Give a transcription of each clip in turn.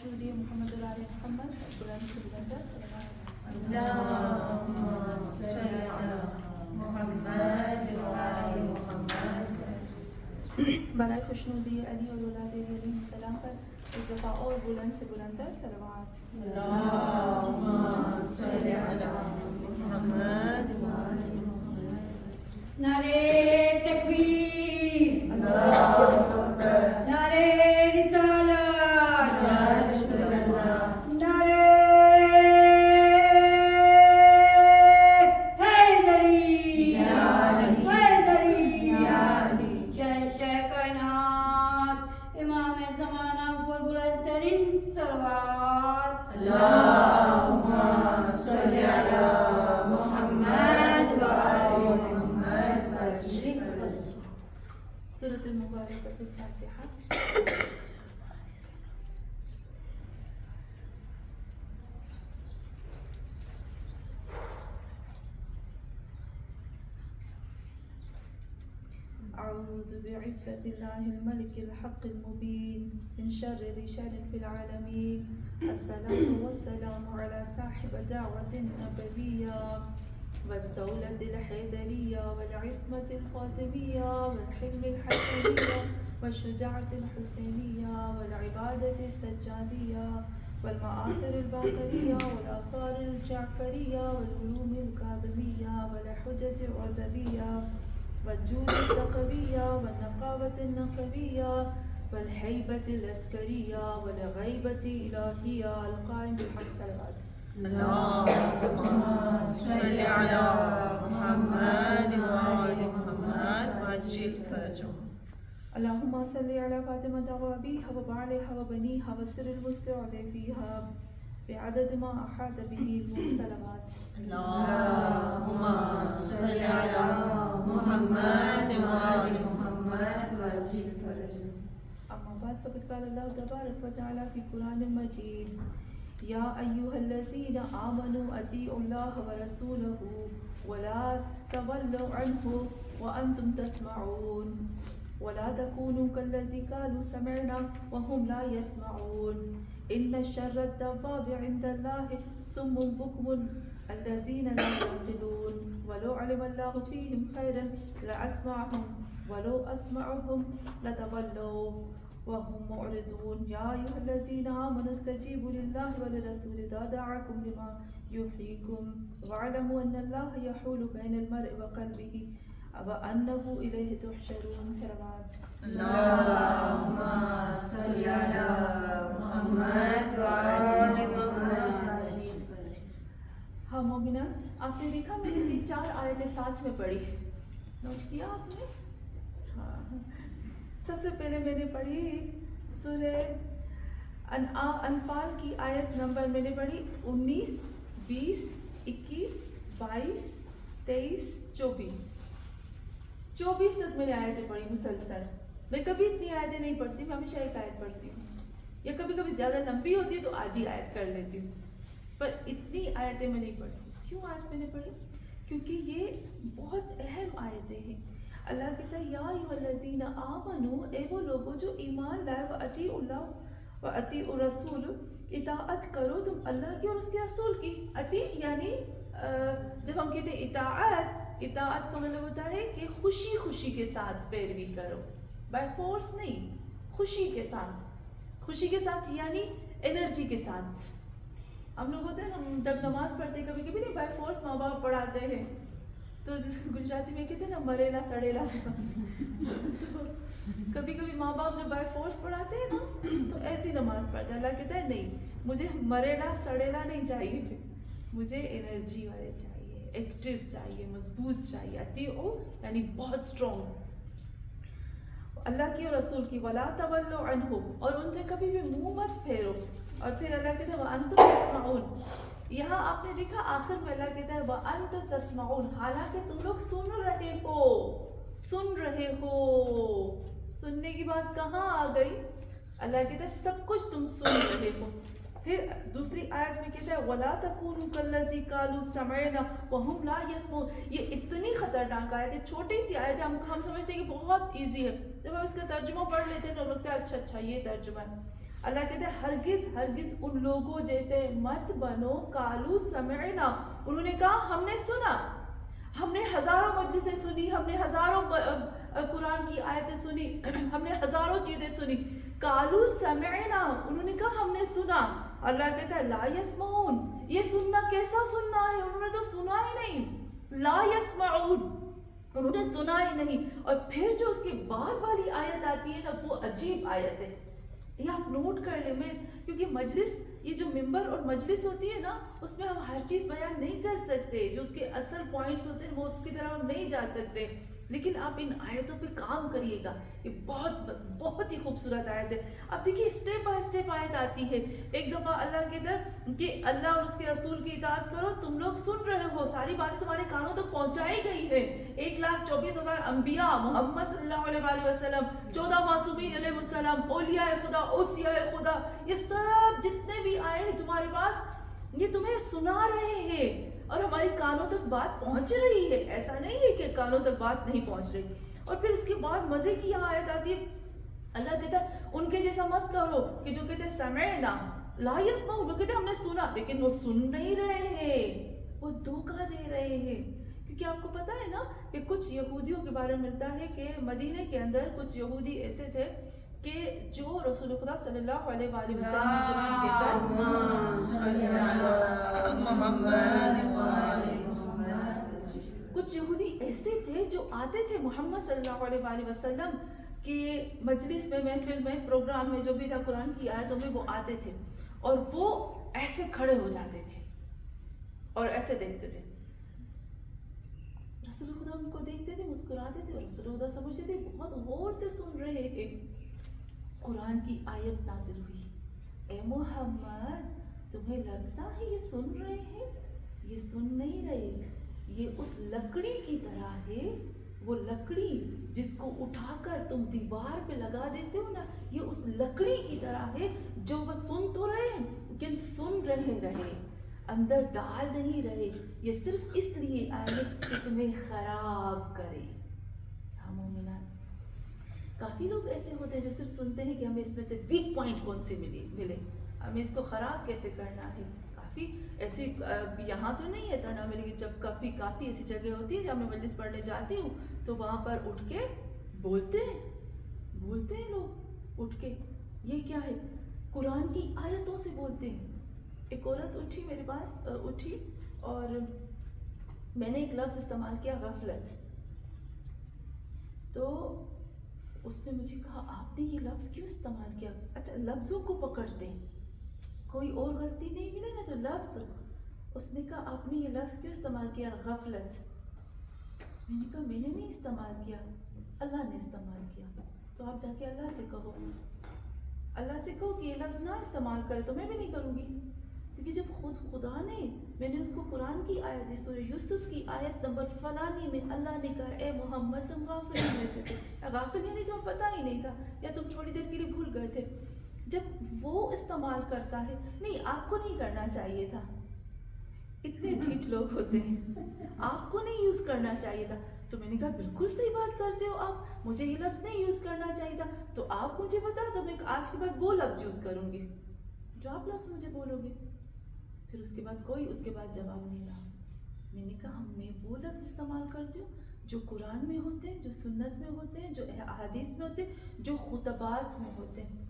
خوشنودی محمد العلی محمد قرآن سے بلندر اللهم صل على محمد وعلى محمد. برائے خوشنودی علی اور اولاد علی علیہ السلام پر ایک دفعہ اور بلند سے بلندر صلوات. اللهم صل على محمد وعلى محمد. نعرے تکبیر، اللہ اکبر، نعرے رسالت، یا رسول اللہ، نعرے حیدری، یا علی، حیدری، یا علی. شہنشاہ کائنات، امام زمانہ پر بلند ترین صلوات. اللهم صل على محمد وعلى محمد وسلم. سورۃ المبارکۃ الفاتحہ. أعوذ بعزة الله الملك الحق المبين من شر ذي شر في العالمين. الصلاة والسلام على صاحب الدعوة النبوية والسولة الحيدرية والعصمة الفاطمية والحلم الحسنية والشجاعة الحسينية والعبادة السجادية والمآثر الباقرية والآثار الجعفرية والعلوم الكاظمية والحجج العزبية والجود الثقبية والنقاوة النقبية والهيبة العسكرية والغيبة الإلهية القائم بالحق صلوات. اللهم صل على محمد وعلى محمد وعجل فرجهم. اللهم صل على فاطمة وأبيها وبعلها وبنيها والسر المستودع فيها بعدد ما أحاط به المرسلات. اللهم صل على محمد وعلى محمد وعجل فرجهم. أما بعد فقد قال الله تبارك وتعالى في القرآن المجيد: يا أيها الذين آمنوا أطيعوا الله ورسوله ولا تولوا عنه وأنتم تسمعون ولا تكونوا كالذي قالوا سمعنا وهم لا يسمعون إن شر الدواب عند الله صم بكم الذين لا يعقلون ولو علم الله فيهم خيرا لأسمعهم ولو أسمعهم لتولوا وهم معرضون يا أيها الذين آمنوا استجيبوا لله وللرسول إذا دعاكم لما يحييكم واعلموا أن الله يحول بين المرء وقلبه وأنه إليه تحشرون. صلوات. اللهم صل على محمد وعلى محمد. ہاں مومنات، آپ نے دیکھا میں نے 3-4 آیتیں ساتھ میں پڑھی، نوٹ کیا آپ نے؟ ہاں، سب سے پہلے میں نے پڑھی سورہ انفال کی آیت نمبر میں نے پڑھی 19، 20، 21، 22، 23، 24 تک میں نے آیتیں پڑھی مسلسل. میں کبھی اتنی آیتیں نہیں پڑھتی، میں ہمیشہ ایک آیت پڑھتی ہوں، یا کبھی کبھی زیادہ لمبی ہوتی ہے تو آدھی آیت کر لیتی ہوں، پر اتنی آیتیں میں نہیں پڑھتی. کیوں آج میں نے پڑھی؟ کیونکہ یہ بہت اہم آیتیں ہیں. اللہ کہتا ہے یا ایھا الذین آمنو، اے وہ لوگوں جو ایمان لائے، واطیعوا اللہ واطیعوا الرسول، اطاعت کرو تم اللہ کی اور اس کے رسول کی. اطیع یعنی جب ہم کہتے ہیں اطاعت کا مطلب ہوتا ہے کہ خوشی خوشی کے ساتھ پیروی کرو، بائی فورس نہیں، خوشی کے ساتھ یعنی انرجی کے ساتھ. ہم لوگ ہوتے ہیں نا جب نماز پڑھتے ہیں کبھی کبھی نہیں بائی فورس ماں باپ پڑھاتے ہیں تو گجراتی میں کہتے ہیں نا مریلا سڑیلا. کبھی کبھی ماں باپ جب بائی فورس پڑھاتے ہیں نا تو ایسی نماز پڑھتے ہیں. اللہ کہتا ہے نہیں، مجھے مریلا سڑیلا نہیں چاہیے، مجھے انرجی والے چاہیے، ایکٹیو چاہیے، مضبوط چاہیے. اطیعوا یعنی بہت اسٹرانگ اللہ کی اور رسول کی. ولا تولوا عنہ، اور ان سے کبھی بھی منہ مت پھیرو. اور پھر اللہ کہتا ہے وانتم تسمعون. یہاں آپ نے دیکھا آخر میں اللہ کہتا ہے وانتم تسمعون، حالانکہ تم لوگ سن رہے ہو. سننے کی بات کہاں آ گئی؟ اللہ کہتا ہے سب کچھ تم سن رہے ہو. پھر دوسری آیت میں کہتا ہے وَلَا تَكُونُوا كَالَّذِي قَالُوا سَمِعْنَا وَهُمْ لَا يَسْمَعُونَ. یہ اتنی خطرناک آیت ہے، چھوٹی سی آیت ہے، ہم سمجھتے ہیں کہ بہت ایزی ہے. جب ہم اس کا ترجمہ پڑھ لیتے ہیں تو لگتا ہے اچھا یہ ترجمہ ہے. اللہ کہتے ہیں ہرگز ان لوگوں جیسے مت بنو، قالوا سمعنا، انہوں نے کہا ہم نے سنا، ہم نے ہزاروں مجلسیں سنی، ہم نے ہزاروں قرآن کی آیتیں سنی، ہم نے ہزاروں چیزیں سنی، قالوا سمعنا، انہوں نے کہا ہم نے سنا۔ اللہ کہتا ہے لا یسمعون، یہ سننا کیسا سننا ہے، انہوں نے تو سنا ہی نہیں، لا یسمعون، انہوں نے سنا ہی نہیں۔ اور پھر جو اس کے بعد والی آیت آتی ہے نا، وہ عجیب آیت ہے، یہ آپ نوٹ کر لیں، میں کیونکہ مجلس، یہ جو ممبر اور مجلس ہوتی ہے نا، اس میں ہم ہر چیز بیان نہیں کر سکتے، جو اس کے اصل پوائنٹس ہوتے ہیں وہ اس کی طرح ہم نہیں جا سکتے، لیکن آپ ان آیتوں پہ کام کریے گا، یہ بہت ہی خوبصورت آیت ہے۔ اب دیکھیے اسٹیپ بائی اسٹیپ آیت آتی ہے، ایک دفعہ اللہ کی طرف کہ اللہ اور اس کے رسول کی اطاعت کرو، تم لوگ سن رہے ہو، ساری باتیں تمہارے کانوں تک پہنچائی گئی ہے، 1,24,000 انبیاء، محمد صلی اللہ علیہ وآلہ وسلم، 14 معصومین علیہ السلام، اولیاء خدا، اوصیاء خدا، یہ سب جتنے بھی آئے ہیں تمہارے پاس، یہ تمہیں سنا رہے ہیں اور ہماری کانوں تک بات پہنچ رہی ہے، ایسا نہیں ہے کہ کانوں تک بات نہیں پہنچ رہی۔ اور پھر اس کے بعد مزے کی یہاں آیت آتی ہے، اللہ کہتا ہے ان کے جیسا مت کرو کہ جو کہتے ہیں سمعنا لا یسمعون، وہ کہتے ہیں ہم نے سنا لیکن وہ سن نہیں رہے ہیں، وہ دھوکہ دے رہے ہیں۔ کیونکہ آپ کو پتا ہے نا کہ کچھ یہودیوں کے بارے میں ملتا ہے کہ مدینے کے اندر کچھ یہودی ایسے تھے کہ جو رسول خدا صلی اللہ علیہ وآلہ وسلم کچھ یہودی ایسے تھے جو آتے تھے محمد صلی اللہ علیہ وآلہ وسلم کے مجلس میں، محفل میں، پروگرام میں، جو بھی تھا قرآن کی آیتوں میں وہ آتے تھے اور وہ ایسے کھڑے ہو جاتے تھے اور ایسے دیکھتے تھے، رسول خدا ان کو دیکھتے تھے، مسکراتے تھے اور رسول خدا سمجھتے تھے بہت غور سے سن رہے ہیں۔ قرآن کی آیت نازل ہوئی، اے محمد تمہیں لگتا ہے یہ سن رہے ہیں؟ یہ سن نہیں رہے، یہ اس لکڑی کی طرح ہے، وہ لکڑی جس کو اٹھا کر تم دیوار پہ لگا دیتے ہو نا، یہ اس لکڑی کی طرح ہے جو وہ سن تو رہے ہیں لیکن سن رہے اندر ڈال نہیں رہے، یہ صرف اس لیے آئے کہ تمہیں خراب کرے۔ ہاں مومنان، کافی لوگ ایسے ہوتے ہیں جو صرف سنتے ہیں کہ ہمیں اس میں سے ویک پوائنٹ کون سے ملے، ہمیں اس کو خراب کیسے کرنا ہے۔ کافی ایسی یہاں تو نہیں ہے تنہا میں، لیکن جب کافی ایسی جگہ ہوتی ہے جہاں میں مجلس پڑھنے جاتی ہوں تو وہاں پر اٹھ کے بولتے ہیں لوگ اٹھ کے، یہ کیا ہے؟ قرآن کی آیتوں سے بولتے ہیں۔ ایک عورت اٹھی میرے پاس، اٹھی اور میں نے ایک لفظ استعمال کیا، غفلت، تو اس نے مجھے کہا آپ نے یہ لفظ کیوں استعمال کیا؟ اچھا لفظوں کو پکڑتے ہیں، کوئی اور غلطی نہیں ملے نا تو لفظ، اس نے کہا آپ نے یہ لفظ کیوں استعمال کیا غفلت؟ میں نے کہا میں نے نہیں استعمال کیا، اللہ نے استعمال کیا۔ تو آپ جا کے اللہ سے کہو کہ یہ لفظ نہ استعمال کرے، تو میں بھی نہیں کروں گی، کیونکہ جب خود خدا نے، میں نے اس کو قرآن کی آیت سورہ یوسف کی آیت نمبر فلانی میں اللہ نے کہا اے محمد تم غافل میں سے تھے، غافل یعنی تمہیں پتہ ہی نہیں تھا یا تم تھوڑی دیر کے لیے بھول گئے تھے، جب وہ استعمال کرتا ہے، نہیں آپ کو نہیں کرنا چاہیے تھا، اتنے ڈھیٹ لوگ ہوتے ہیں، آپ کو نہیں یوز کرنا چاہیے تھا، تو میں نے کہا بالکل صحیح بات کرتے ہو آپ، مجھے یہ لفظ نہیں یوز کرنا چاہیے تھا، تو آپ مجھے بتا دو، میں آج کے بعد وہ لفظ یوز کروں گی جو آپ لفظ مجھے بولو گے۔ پھر اس کے بعد کوئی اس کے بعد جواب نہیں رہا۔ میں نے کہا میں وہ لفظ استعمال کرتی ہوں جو قرآن میں ہوتے ہیں، جو سنت میں ہوتے ہیں، جو احادیث میں ہوتے ہیں، جو خطبات میں ہوتے ہیں۔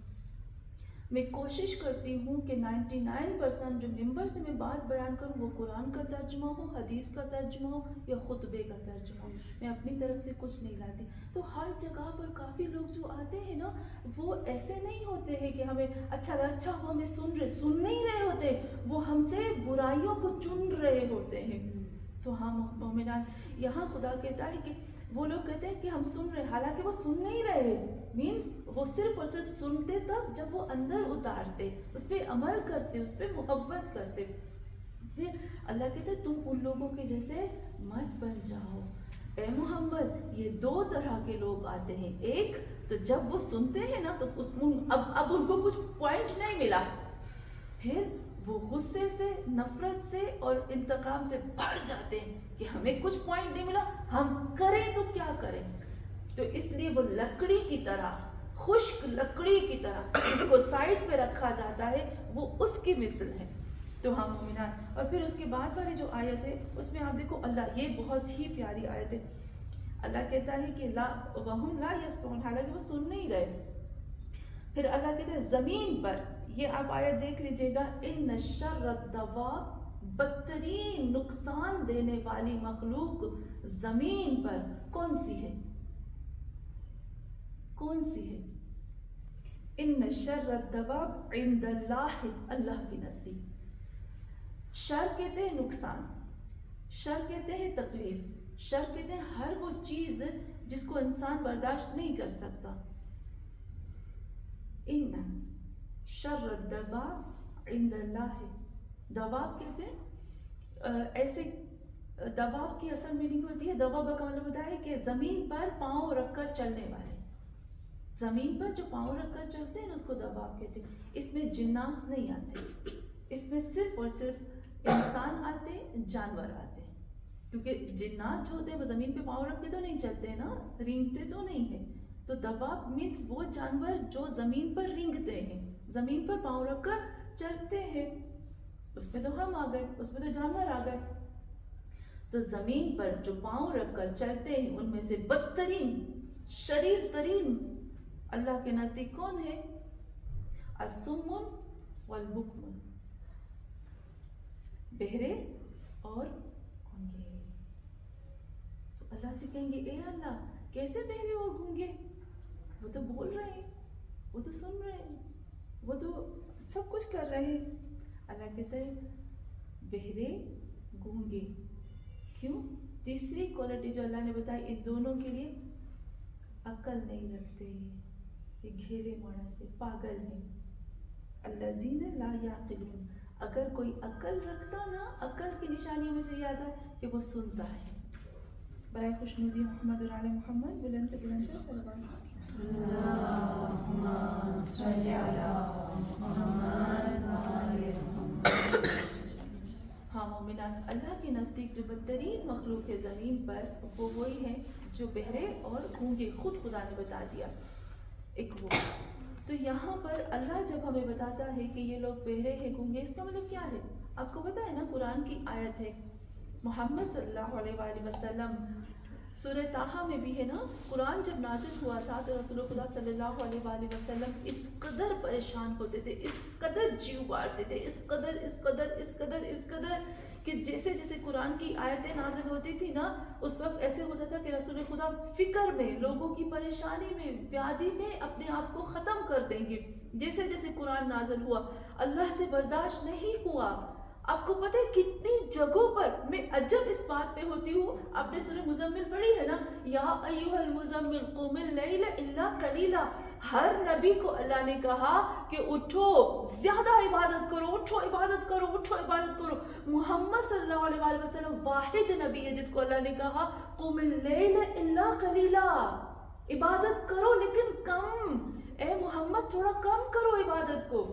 میں کوشش کرتی ہوں کہ 99% جو ممبر سے میں بات بیان کروں وہ قرآن کا ترجمہ ہو، حدیث کا ترجمہ ہو یا خطبے کا ترجمہ ہو، میں اپنی طرف سے کچھ نہیں لاتی۔ تو ہر جگہ پر کافی لوگ جو آتے ہیں نا، وہ ایسے نہیں ہوتے ہیں کہ ہمیں اچھا وہ ہمیں سن نہیں رہے ہوتے، وہ ہم سے برائیوں کو چن رہے ہوتے ہیں۔ تو ہاں مومنان، یہاں خدا کہتا ہے کہ وہ لوگ کہتے ہیں کہ ہم سن رہے، حالانکہ وہ سن نہیں رہے، مینس وہ صرف اور صرف سنتے تب جب وہ اندر اتارتے، اس پہ عمل کرتے، اس پہ محبت کرتے۔ پھر اللہ کہتا ہے تم ان لوگوں کے جیسے مت بن جاؤ، اے محمد یہ دو طرح کے لوگ آتے ہیں، ایک تو جب وہ سنتے ہیں نا تو اب ان کو کچھ پوائنٹ نہیں ملا، پھر وہ غصے سے، نفرت سے اور انتقام سے بھر جاتے ہیں کہ ہمیں کچھ پوائنٹ نہیں ملا، ہم کریں تو کیا کریں، تو اس لیے وہ لکڑی کی طرح خشک لکڑی کی طرح جس کو سائڈ پہ رکھا جاتا ہے وہ اس کی مثل ہے. تو ہاں مومنات. اور پھر اس کے بعد والی جو آیت ہے اس میں آپ دیکھو اللہ، یہ بہت ہی پیاری آیت ہے. اللہ کہتا ہے کہ لا وہم لا یسمعون، حالانکہ وہ سن نہیں رہے. پھر اللہ کہتا ہے زمین پر، یہ آپ آیت دیکھ لیجئے گا، ان شر الدواب، بدترین نقصان دینے والی مخلوق زمین پر کون سی ہے؟ کون سی ہے؟ ان شر الدواب عند اللہ، اللہ کے نزدیک. شر کہتے ہیں نقصان، شر کہتے ہیں تکلیف، شر کہتے ہیں ہر وہ چیز جس کو انسان برداشت نہیں کر سکتا. ان شر الدواب عند اللہ، دواب کہتے ہیں ایسے، دواب کی اصل میننگ ہوتی ہے، دواب کا مطلب ہوتا ہے کہ زمین پر پاؤں رکھ کر چلنے والے، زمین پر جو پاؤں رکھ کر چلتے ہیں نا اس کو دواب کہتے ہیں. اس میں جنات نہیں آتے، اس میں صرف اور صرف انسان آتے، جانور آتے. کیونکہ جنات جو ہوتے ہیں وہ زمین پہ پاؤں رکھ کے تو نہیں چلتے نا، رینگتے تو نہیں ہیں. تو دواب مینس وہ جانور جو زمین پر رینگتے ہیں، زمین پر پاؤں رکھ کر چلتے ہیں. اس میں تو ہم آ گئے، اس میں تو جانور آ گئے. تو زمین پر جو پاؤں رکھ کر چلتے ہیں ان میں سے بدترین، شریر ترین اللہ کے نزدیک کون ہے؟ الصم والبکم، بہرے اور گونگے. تو اللہ سے کہیں گے اے اللہ کیسے بہرے اور گونگے؟ وہ تو بول رہے ہیں، وہ تو سن رہے ہیں، وہ تو سب کچھ کر رہے ہیں. اللہ کہتا ہے بہرے گونگے. کیوں؟ تیسری کوالٹی جو اللہ نے بتائی ان دونوں کے لیے، عقل نہیں رکھتے، یہ گھیرے مانا سے پاگل ہیں. الذین لا یعقلون. اگر کوئی عقل رکھتا نا، عقل کی نشانیوں میں سے یاد ہے کہ وہ سنتا ہے. برائے خوشنودی محمد اور آل محمد، بلند سے بلند سے صلوات. اللہم صلی علی محمد وآل محمد. ہاں مومنات، اللہ کے نزدیک جو بدترین مخلوق ہے زمین پر وہ وہی ہے جو بہرے اور گونگے، خود خدا نے بتا دیا ایک وہ. تو یہاں پر اللہ جب ہمیں بتاتا ہے کہ یہ لوگ بہرے ہیں، گونگے، اس کا مطلب کیا ہے؟ آپ کو پتا ہے نا، قرآن کی آیت ہے، محمد صلی اللہ علیہ وآلہ وسلم سورہ طٰہٰ میں بھی ہے نا، قرآن جب نازل ہوا تھا تو رسول خدا صلی اللہ علیہ وآلہ وسلم اس قدر پریشان ہوتے تھے، اس قدر جیو بارتے تھے، اس قدر کہ جیسے جیسے قرآن کی آیتیں نازل ہوتی تھی نا، اس وقت ایسے ہوتا تھا کہ رسول خدا فکر میں، لوگوں کی پریشانی میں، ویادی میں اپنے آپ کو ختم کر دیں گے. جیسے جیسے قرآن نازل ہوا اللہ سے برداشت نہیں ہوا. آپ کو پتہ ہے کتنی جگہوں پر میں عجب اس بات پہ ہوتی ہوں، آپ نے سورہ مزمل پڑھی ہے نا، یا ایھا المزمل قم اللیل الا قلیلا. ہر نبی کو اللہ نے کہا کہ اٹھو، زیادہ عبادت کرو، اٹھو عبادت کرو، اٹھو عبادت کرو. محمد صلی اللہ علیہ وآلہ وسلم واحد نبی ہے جس کو اللہ نے کہا قم اللیل الا قلیلا، عبادت کرو لیکن کم. اے محمد تھوڑا کم کرو عبادت کو.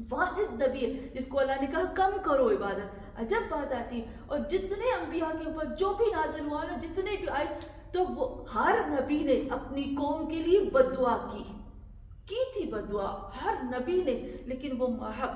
واحد نبی ہے جس کو اللہ نے کہا کم کرو عبادت. عجب بات آتی ہے. اور جتنے انبیاء کے اوپر جو بھی نازل ہوا نا، جتنے بھی آئے، تو وہ ہر نبی نے اپنی قوم کے لیے بد دعا کی تھی، بد دعا ہر نبی نے. لیکن وہ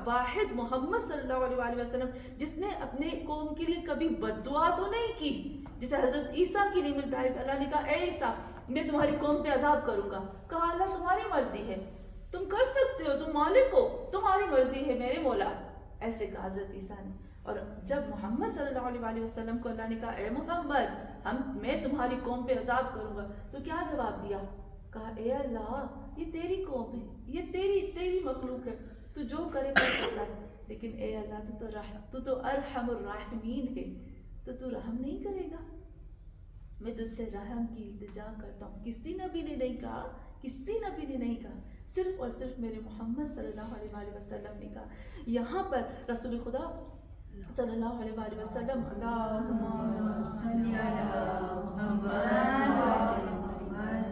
واحد محمد صلی اللہ علیہ وآلہ وسلم جس نے اپنے قوم کے لیے کبھی بد دعا تو نہیں کی. جسے حضرت عیسیٰ کی نہیں ملتا ہے، اللہ نے کہا اے عیسیٰ میں تمہاری قوم پہ عذاب کروں گا. کہا اللہ تمہاری مرضی ہے، تم کر سکتے ہو، تم مالک ہو، تمہاری مرضی ہے میرے مولا. ایسے کہا حضرت عیسیٰ نے. اور جب محمد صلی اللہ علیہ وآلہ وسلم کو اللہ نے کہا اے محمد میں تمہاری قوم پہ عذاب کروں گا، تو کیا جواب دیا؟ کہا اے اللہ یہ تیری قوم ہے، یہ تیری مخلوق ہے، تو جو کرے کر سکتا ہے. لیکن اے اللہ تو تو ارحم الراحمین ہے، تو رحم نہیں کرے گا. میں تجھ سے رحم کی التجا کرتا ہوں. کسی نبی نے نہیں کہا، کسی نبی نے نہیں کہا، صرف اور صرف میرے محمد صلی اللہ علیہ وآلہ وسلم نے کہا. یہاں پر رسول خدا صلی اللہ علیہ وآلہ وسلم اللہم صلی علی محمد وآل محمد.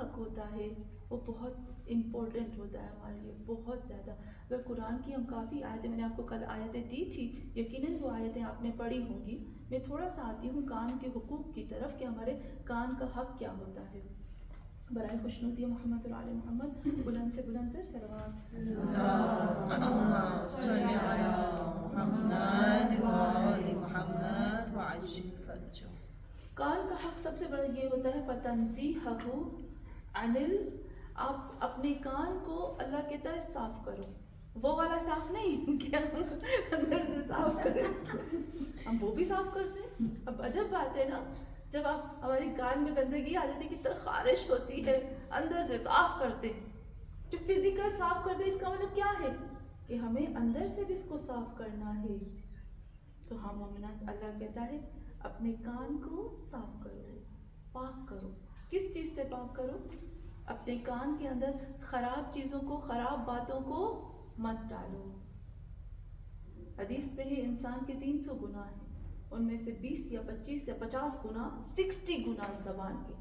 حق ہوتا ہے وہ بہت امپورٹنٹ ہوتا ہے ہمارے لیے، بہت زیادہ. اگر قرآن کی ہم کافی آیتیں، میں نے آپ کو کل آیتیں دی تھی، یقیناً وہ آیتیں آپ نے پڑھی ہوں گی. میں تھوڑا سا آتی ہوں کان کے حقوق کی طرف کہ ہمارے کان کا حق کیا ہوتا ہے. برائے خوشنودی محمد اور آل محمد بلند سے بلند تر صلوات. اللهم صل على محمد وآل محمد وعجل فرجه. کان کا حق سب سے بڑا یہ ہوتا ہے فتنزیہہ عن آپ اپنے کان کو اللہ کہتا ہے صاف کرو. وہ والا صاف نہیں کہ اندر سے صاف کریں، ہم وہ بھی صاف کرتے ہیں. اب عجب بات ہے نا، جب آپ ہماری کان میں گندگی آ جاتی ہے کتنا خارش ہوتی ہے، اندر سے صاف کرتے. جو فزیکل صاف کرتے اس کا مطلب کیا ہے کہ ہمیں اندر سے بھی اس کو صاف کرنا ہے. تو ہم مومنات، اللہ کہتا ہے اپنے کان کو صاف کرو، پاک کرو. کس چیز سے پاک کرو؟ اپنے کان کے اندر خراب چیزوں کو، خراب باتوں کو مت ڈالو. حدیث میں ہے انسان کے 300 گناہ ہیں، ان میں سے 20 یا 25 یا 50 گناہ، 60 گناہ زبان کے.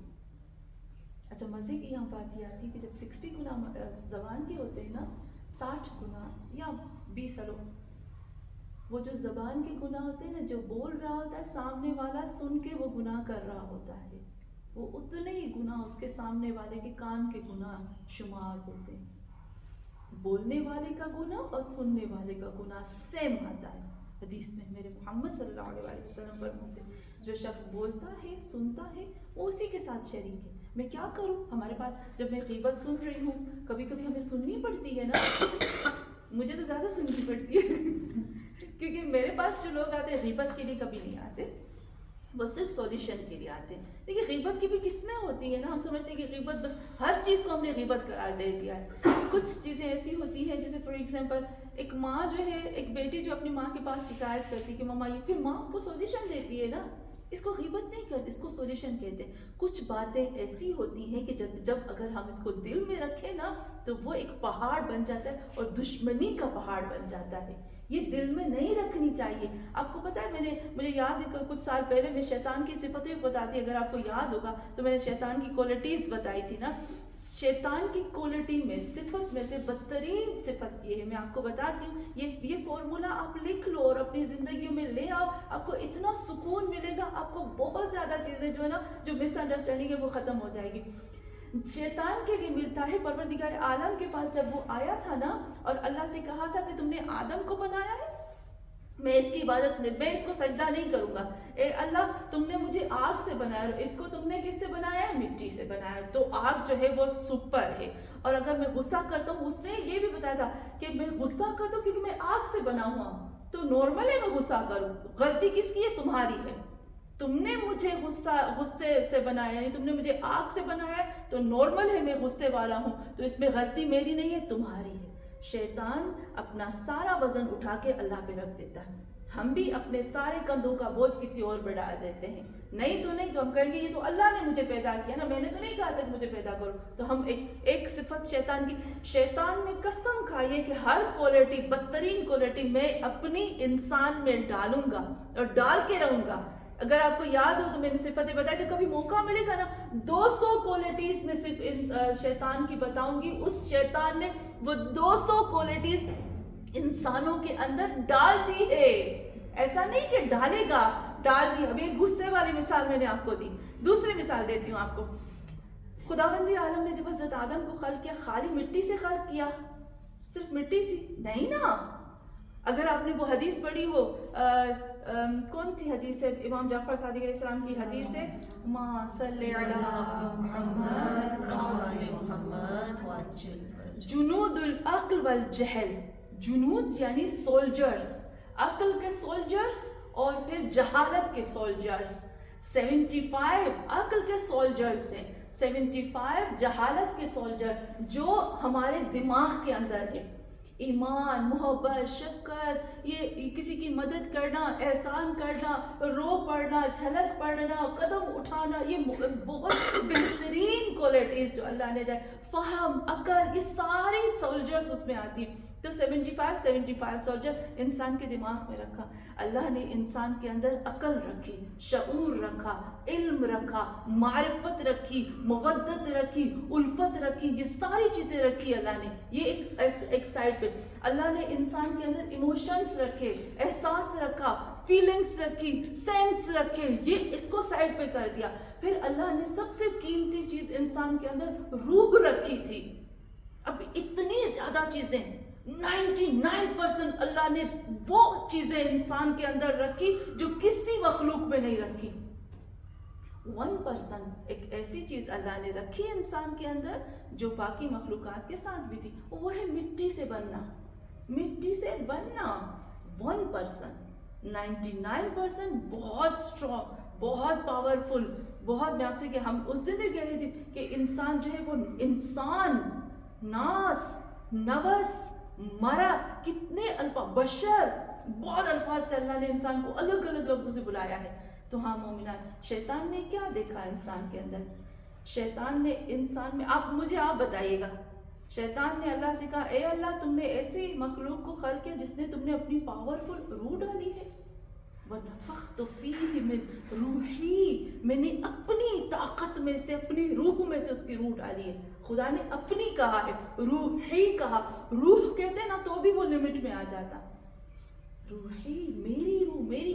اچھا مزے کی یہاں بات یہ آتی ہے کہ جب 60 گناہ زبان کے ہوتے ہیں نا، 60 گناہ یا 20 وہ جو زبان کے گناہ ہوتے ہیں نا، جو بول رہا ہوتا ہے سامنے والا سن کے وہ گناہ کر رہا ہوتا ہے، وہ اتنے ہی گناہ اس کے سامنے والے کے کان کے گناہ شمار ہوتے ہیں. بولنے والے کا گناہ اور سننے والے کا گناہ سیم آتا ہے. حدیث میں میرے محمد صلی اللہ علیہ وسلم فرماتے ہیں جو شخص بولتا ہے، سنتا ہے، وہ اسی کے ساتھ شریک ہے. میں کیا کروں؟ ہمارے پاس جب میں غیبت سن رہی ہوں، کبھی کبھی ہمیں سننی پڑتی ہے نا، مجھے تو زیادہ سننی پڑتی ہے کیونکہ میرے پاس جو لوگ آتے ہیں غیبت کے لیے کبھی نہیں آتے، وہ صرف سولیوشن کے لیے آتے ہیں. دیکھیے غیبت کی بھی قسمیں ہوتی ہیں نا، ہم سمجھتے ہیں کہ غیبت بس ہر چیز کو ہم نے غیبت قرار دے دیا ہے. کچھ چیزیں ایسی ہوتی ہیں جیسے فار ایگزامپل ایک ماں جو ہے، ایک بیٹی جو اپنی ماں کے پاس شکایت کرتی کہ ماما یہ، پھر ماں اس کو سولیوشن دیتی ہے نا، اس کو غیبت نہیں کرتے، اس کو سولیوشن کہتے ہیں. کچھ باتیں ایسی ہوتی ہیں کہ جب اگر ہم اس کو دل میں رکھیں نا تو وہ ایک پہاڑ بن جاتا ہے اور دشمنی کا پہاڑ بن جاتا ہے. یہ دل میں نہیں رکھنی چاہیے. آپ کو پتا ہے مجھے یاد ہے کہ کچھ سال پہلے میں شیطان کی صفتیں بتاتی، اگر آپ کو یاد ہوگا تو میں نے شیطان کی کوالٹیز بتائی تھی نا. شیطان کی کوالٹی میں، صفت میں سے بدترین صفت یہ ہے، میں آپ کو بتاتی ہوں. یہ فارمولا آپ لکھ لو اور اپنی زندگیوں میں لے آؤ، آپ کو اتنا سکون ملے گا، آپ کو بہت زیادہ چیزیں جو ہے نا، جو مس انڈرسٹینڈنگ ہے وہ ختم ہو جائے گی. شیطان کے لیے ملتا ہے پروردگار عالم کے پاس جب وہ آیا تھا نا اور اللہ سے کہا تھا کہ تم نے آدم کو بنایا ہے، میں اس کی عبادت نہیں، میں اس کو سجدہ نہیں کروں گا. اے اللہ تم نے مجھے آگ سے بنایا، اس کو تم نے کس سے بنایا ہے؟ مٹی سے بنایا. تو آگ جو ہے وہ سپر ہے. اور اگر میں غصہ کرتا ہوں، اس نے یہ بھی بتایا تھا کہ میں غصہ کرتا ہوں کیونکہ میں آگ سے بنا ہوا ہوں، تو نارمل ہے میں غصہ کروں. غلطی کس کی ہے؟ تمہاری ہے. تم نے مجھے غصے سے بنایا، یعنی تم نے مجھے آگ سے بنایا ہے، تو نارمل ہے میں غصے والا ہوں، تو اس میں غلطی میری نہیں ہے، تمہاری ہے. شیطان اپنا سارا وزن اٹھا کے اللہ پہ رکھ دیتا ہے. ہم بھی اپنے سارے کندھوں کا بوجھ کسی اور پہ ڈال دیتے ہیں. نہیں تو ہم کہیں گے یہ تو اللہ نے مجھے پیدا کیا نا، میں نے تو نہیں کہا تھا کہ مجھے پیدا کرو. تو ہم ایک صفت شیطان کی، شیطان نے قسم کھائی ہے کہ ہر کوالٹی، بدترین کوالٹی میں اپنی انسان میں ڈالوں گا اور ڈال کے رہوں گا. اگر آپ کو یاد ہو تو میں نے صفتیں بتائی، تو کبھی موقع ملے گا نا 200 کوالٹیز میں صرف شیطان کی بتاؤں گی. اس شیطان نے وہ 200 کوالٹیز انسانوں کے اندر ڈال دی ہے. ایسا نہیں کہ ڈالے گا، ڈال دی. اب ایک غصے والی مثال میں نے آپ کو دی. دوسری مثال دیتی ہوں آپ کو. خداوند عالم نے جب حضرت آدم کو خلق کیا، خالی مٹی سے خلق کیا؟ صرف مٹی تھی؟ نہیں نا. اگر آپ نے وہ حدیث پڑھی ہو، کون سی حدیث ہے؟ امام جعفر صادق علیہ السلام کی حدیث ہے، ما صلی علی محمد وآل محمد وعجل فرجه. جنود العقل والجہل. جنود یعنی سولجرز، عقل کے سولجرز اور پھر جہالت کے سولجرز. 75 عقل کے سولجرز ہیں، 75 جہالت کے سولجر جو ہمارے دماغ کے اندر ہے. ایمان، محبت، شفقت، یہ کسی کی مدد کرنا، احسان کرنا، رو پڑنا، جھلک پڑنا، قدم اٹھانا، یہ بہت بہترین کوالٹیز جو اللہ نے دیا. فہم، عقل، یہ ساری سولجرز اس میں آتی ہیں. تو 75 سولجر انسان کے دماغ میں رکھا. اللہ نے انسان کے اندر عقل رکھی, شعور رکھا, علم رکھا, معرفت رکھی, مودت رکھی, الفت رکھی, یہ ساری چیزیں رکھی اللہ نے. یہ ایک سائڈ پہ اللہ نے انسان کے اندر ایموشنز رکھے, احساس رکھا, فیلنگز رکھی, سینس رکھے, یہ اس کو سائڈ پہ کر دیا. پھر اللہ نے سب سے قیمتی چیز انسان کے اندر روح رکھی تھی. اب اتنی زیادہ چیزیں 99% اللہ نے وہ چیزیں انسان کے اندر رکھی جو کسی مخلوق میں نہیں رکھی. 1% ایک ایسی چیز اللہ نے رکھی انسان کے اندر جو باقی مخلوقات کے ساتھ بھی تھی, وہ ہے مٹی سے بننا. مٹی سے بننا 1%. 99% بہت اسٹرانگ, بہت پاورفل, بہت. میں آپ سے کہ ہم اس دن بھی کہہ رہی تھی کہ انسان جو ہے وہ انسان, ناس, نوس, مرا, کتنے الفاظ, بشر, بہت الفاظ سے اللہ نے انسان کو الگ الگ لفظوں سے بلایا ہے. تو ہاں مومنان, شیطان نے کیا دیکھا انسان کے اندر؟ شیطان نے انسان میں, آپ بتائیے گا, شیطان نے اللہ سے کہا اے اللہ تم نے ایسی مخلوق کو خلق کیا جس نے تم نے اپنی پاورفل روح ڈالی ہے. وَنَفَخْتُ فِيهِ مِنْ رُوحِي, میں نے اپنی طاقت میں سے, اپنی روح میں سے اس کی روح ڈالی ہے. خدا نے اپنی کہا ہے, روحی کہا. روح کہتے نا تو بھی وہ لمٹ میں آ جاتا. روحی, میری روح, میری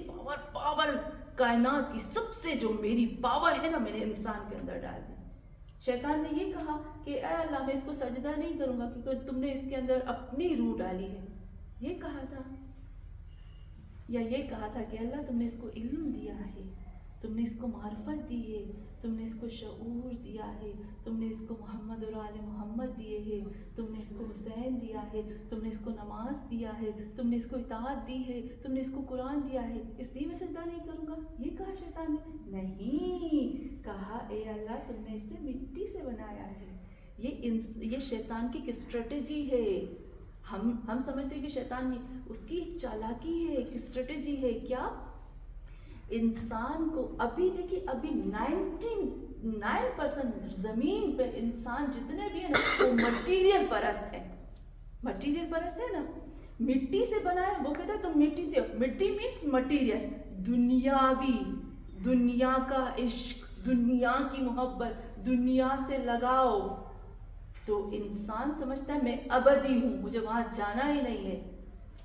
پاور کائنات کی سب سے جو میری پاور ہے نا, میں نے انسان کے اندر ڈال دی. شیطان نے یہ کہا کہ اے اللہ میں اس کو سجدہ نہیں کروں گا کیونکہ تم نے اس کے اندر اپنی روح ڈالی ہے. یہ کہا تھا, یا یہ کہا تھا کہ اللہ تم نے اس کو علم دیا ہے, تم نے اس کو معرفت دی ہے, تم نے اس کو شعور دیا ہے, تم نے اس کو محمد اور آل محمد دیے ہیں, تم نے اس کو حسین دیا ہے, تم نے اس کو نماز دیا ہے, تم نے اس کو اطاعت دی ہے, تم نے اس کو قرآن دیا ہے, اس لیے میں سجدہ نہیں کروں گا. یہ کہا شیطان نے. نہیں, کہا اے اللہ تم نے اسے مٹی سے بنایا ہے. یہ شیطان کی ایک اسٹریٹجی ہے. ہم سمجھتے ہیں کہ شیطان اس کی ایک چالاکی ہے, ایک اسٹریٹجی ہے. کیا انسان کو ابھی دیکھیے, ابھی 99% زمین پہ انسان جتنے بھی ہیں نا وہ مٹیریل پرست ہے. مٹیریل پرست ہے نا, مٹی سے بنا ہے. وہ کہتا ہے تم مٹی سے, مٹی مینس مٹیریل, دنیاوی, دنیا کا عشق, دنیا کی محبت, دنیا سے لگاؤ. تو انسان سمجھتا ہے میں ابدی ہوں, مجھے وہاں جانا ہی نہیں ہے.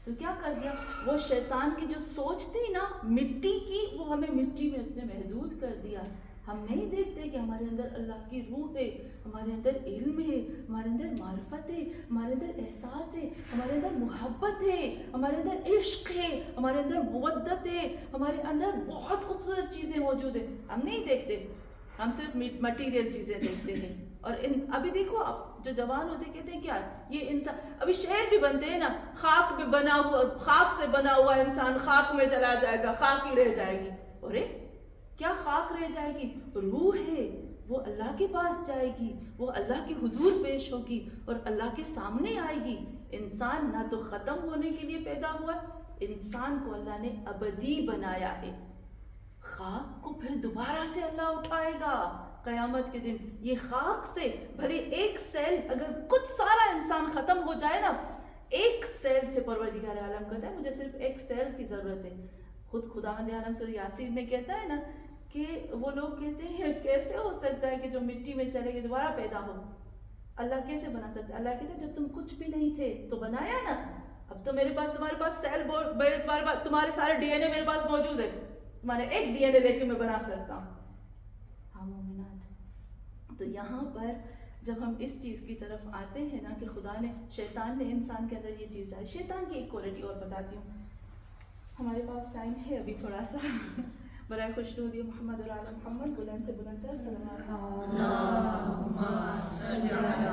تو کیا کر دیا, وہ شیطان کی جو سوچ تھی نا مٹی کی, وہ ہمیں مٹی میں اس نے محدود کر دیا. ہم نہیں دیکھتے کہ ہمارے اندر اللہ کی روح ہے, ہمارے اندر علم ہے, ہمارے اندر معرفت ہے, ہمارے اندر احساس ہے, ہمارے اندر محبت ہے, ہمارے اندر عشق ہے, ہمارے اندر مودت ہے, ہمارے اندر بہت خوبصورت چیزیں موجود ہیں. ہم نہیں دیکھتے, ہم صرف مٹیریل چیزیں دیکھتے ہیں. اور ابھی دیکھو آپ جو جوان ہوتے کہتے ہیں کیا یہ انسان, ابھی شعر بھی بنتے ہیں نا, خاک میں بنا ہوا, خاک سے بنا ہوا انسان خاک میں چلا جائے گا, خاک ہی رہ جائے گی. ارے کیا خاک رہ جائے گی؟ روح ہے, وہ اللہ کے پاس جائے گی, وہ اللہ کے حضور پیش ہوگی اور اللہ کے سامنے آئے گی. انسان نہ تو ختم ہونے کے لیے پیدا ہوا, انسان کو اللہ نے ابدی بنایا ہے. خاک کو پھر دوبارہ سے اللہ اٹھائے گا قیامت کے دن. یہ خاک سے بھلے ایک سیل, اگر کچھ سارا انسان ختم ہو جائے نا, ایک سیل سے پروردگار عالم کہتا ہے مجھے صرف ایک سیل کی ضرورت ہے. خود خداوند عالم سورہ یاسین میں کہتا ہے نا کہ وہ لوگ کہتے ہیں کیسے ہو سکتا ہے کہ جو مٹی میں چلے گئے دوبارہ پیدا ہو. اللہ کیسے بنا سکتا ہے؟ اللہ کہتا ہے جب تم کچھ بھی نہیں تھے تو بنایا نا. اب تو میرے پاس, تمہارے پاس سیل بورڈ, تمہارے سارے ڈی این اے میرے پاس موجود ہے, تمہارے ایک ڈی این اے لے کے میں بنا سکتا ہوں. ہاں مومنات, تو یہاں پر جب ہم اس چیز کی طرف آتے ہیں نا کہ خدا نے, شیطان نے انسان کے اندر یہ چیز ڈالی. شیطان کی ایک کوالٹی اور بتاتی ہوں, ہمارے پاس ٹائم ہے ابھی تھوڑا سا. برائے خوشنودی محمد اور آل محمد, بلند سے بلند تر صلوات. اللہم صلی علی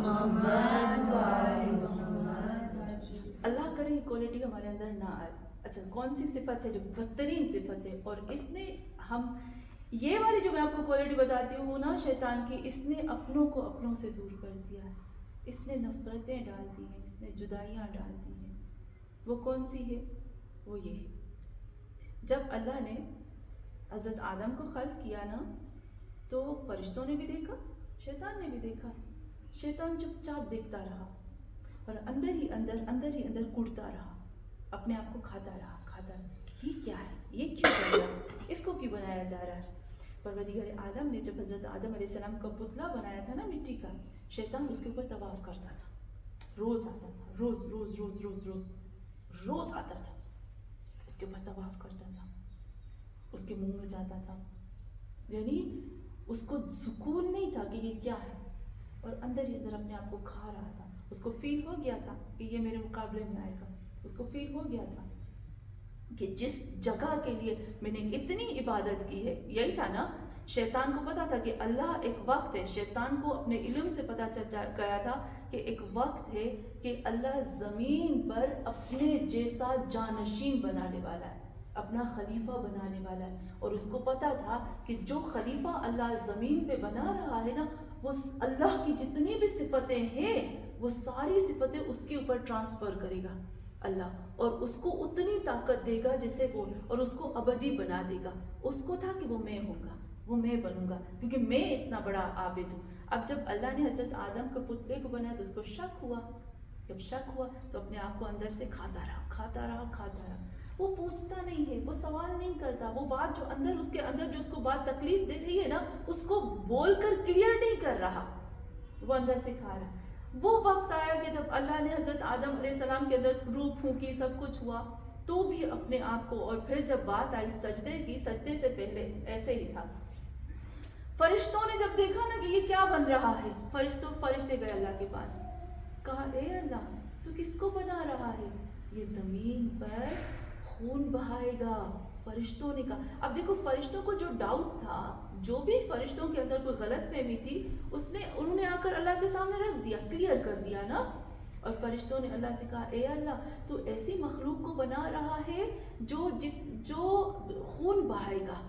محمد و آل محمد. اللہ کرے یہ کوالٹی ہمارے اندر نہ آئے. اچھا, کون سی صفت ہے جو بدترین صفت ہے؟ اور اس نے ہم یہ والی جو میں آپ کو کوالٹی بتاتی ہوں نا شیطان کی, اس نے اپنوں کو اپنوں سے دور کر دیا ہے. اس نے نفرتیں ڈال دی ہیں, اس نے جدائیاں ڈال دی ہیں. وہ کون سی ہے؟ وہ یہ ہے, جب اللہ نے حضرت آدم کو خلق کیا نا تو فرشتوں نے بھی دیکھا, شیطان نے بھی دیکھا. شیطان چپ چاپ دیکھتا رہا. اور اندر ہی اندر کڑتا رہا، اپنے آپ کو کھاتا رہا. یہ کیا ہے، یہ کیوں بن رہا ہے، اس کو کیوں بنایا جا رہا ہے. پروردگار عالم نے جب حضرت آدم علیہ السلام کا پتلا بنایا تھا نا مٹی کا، شیطان اس کے اوپر طواف کرتا تھا. روز آتا تھا، روز آتا تھا، اس کے اوپر طواف کرتا تھا، اس کے منہ میں جاتا تھا. یعنی اس کو سکون نہیں تھا کہ یہ کیا ہے، اور اندر ہی اندر اپنے آپ کو کھا رہا تھا. اس کو فیل ہو گیا تھا کہ یہ میرے مقابلے میں آئے گا. اس کو فیل ہو گیا تھا کہ جس جگہ کے لیے میں نے اتنی عبادت کی ہے، یہی تھا نا. شیطان کو پتا تھا کہ اللہ ایک وقت ہے، شیطان کو اپنے علم سے پتا چل گیا تھا کہ ایک وقت ہے کہ اللہ زمین پر اپنے جیسا جانشین بنانے والا ہے، اپنا خلیفہ بنانے والا ہے. اور اس کو پتا تھا کہ جو خلیفہ اللہ زمین پہ بنا رہا ہے نا، وہ اللہ کی جتنی بھی صفتیں ہیں وہ ساری صفتیں اس کے اوپر ٹرانسفر کرے گا اللہ، اور اس کو اتنی طاقت دے گا جسے وہ، اور اس کو ابدی بنا دے گا. اس کو تھا کہ وہ میں ہوں گا، وہ میں بنوں گا، کیونکہ میں اتنا بڑا عابد ہوں. اب جب اللہ نے حضرت آدم کے پتلے کو بنایا تو اس کو شک ہوا. جب شک ہوا تو اپنے آپ کو اندر سے کھاتا رہا. وہ پوچھتا نہیں ہے، وہ سوال نہیں کرتا. وہ بات جو اندر اس کے اندر جو اس کو بات تکلیف دے رہی ہے نا، اس کو بول کر کلیئر نہیں کر رہا، وہ اندر سے کھا رہا. وہ وقت آیا کہ جب اللہ نے حضرت آدم علیہ السلام کے اندر روح پھونکی، سب کچھ ہوا، تو بھی اپنے آپ کو، اور پھر جب بات آئی سجدے کی، سجدے سے پہلے ایسے ہی تھا. فرشتوں نے جب دیکھا نا کہ یہ کیا بن رہا ہے، فرشتے گئے اللہ کے پاس، کہا اے اللہ تو کس کو بنا رہا ہے، یہ زمین پر خون بہائے گا. فرشتوں نے کہا. اب دیکھو فرشتوں کو جو ڈاؤٹ تھا، جو بھی فرشتوں کے اندر کوئی غلط فہمی تھی، انہوں نے آ کر اللہ کے سامنے رکھ دیا، کلیئر کر دیا نا. اور فرشتوں نے اللہ سے کہا اے اللہ تو ایسی مخلوق کو بنا رہا ہے جو خون بہائے گا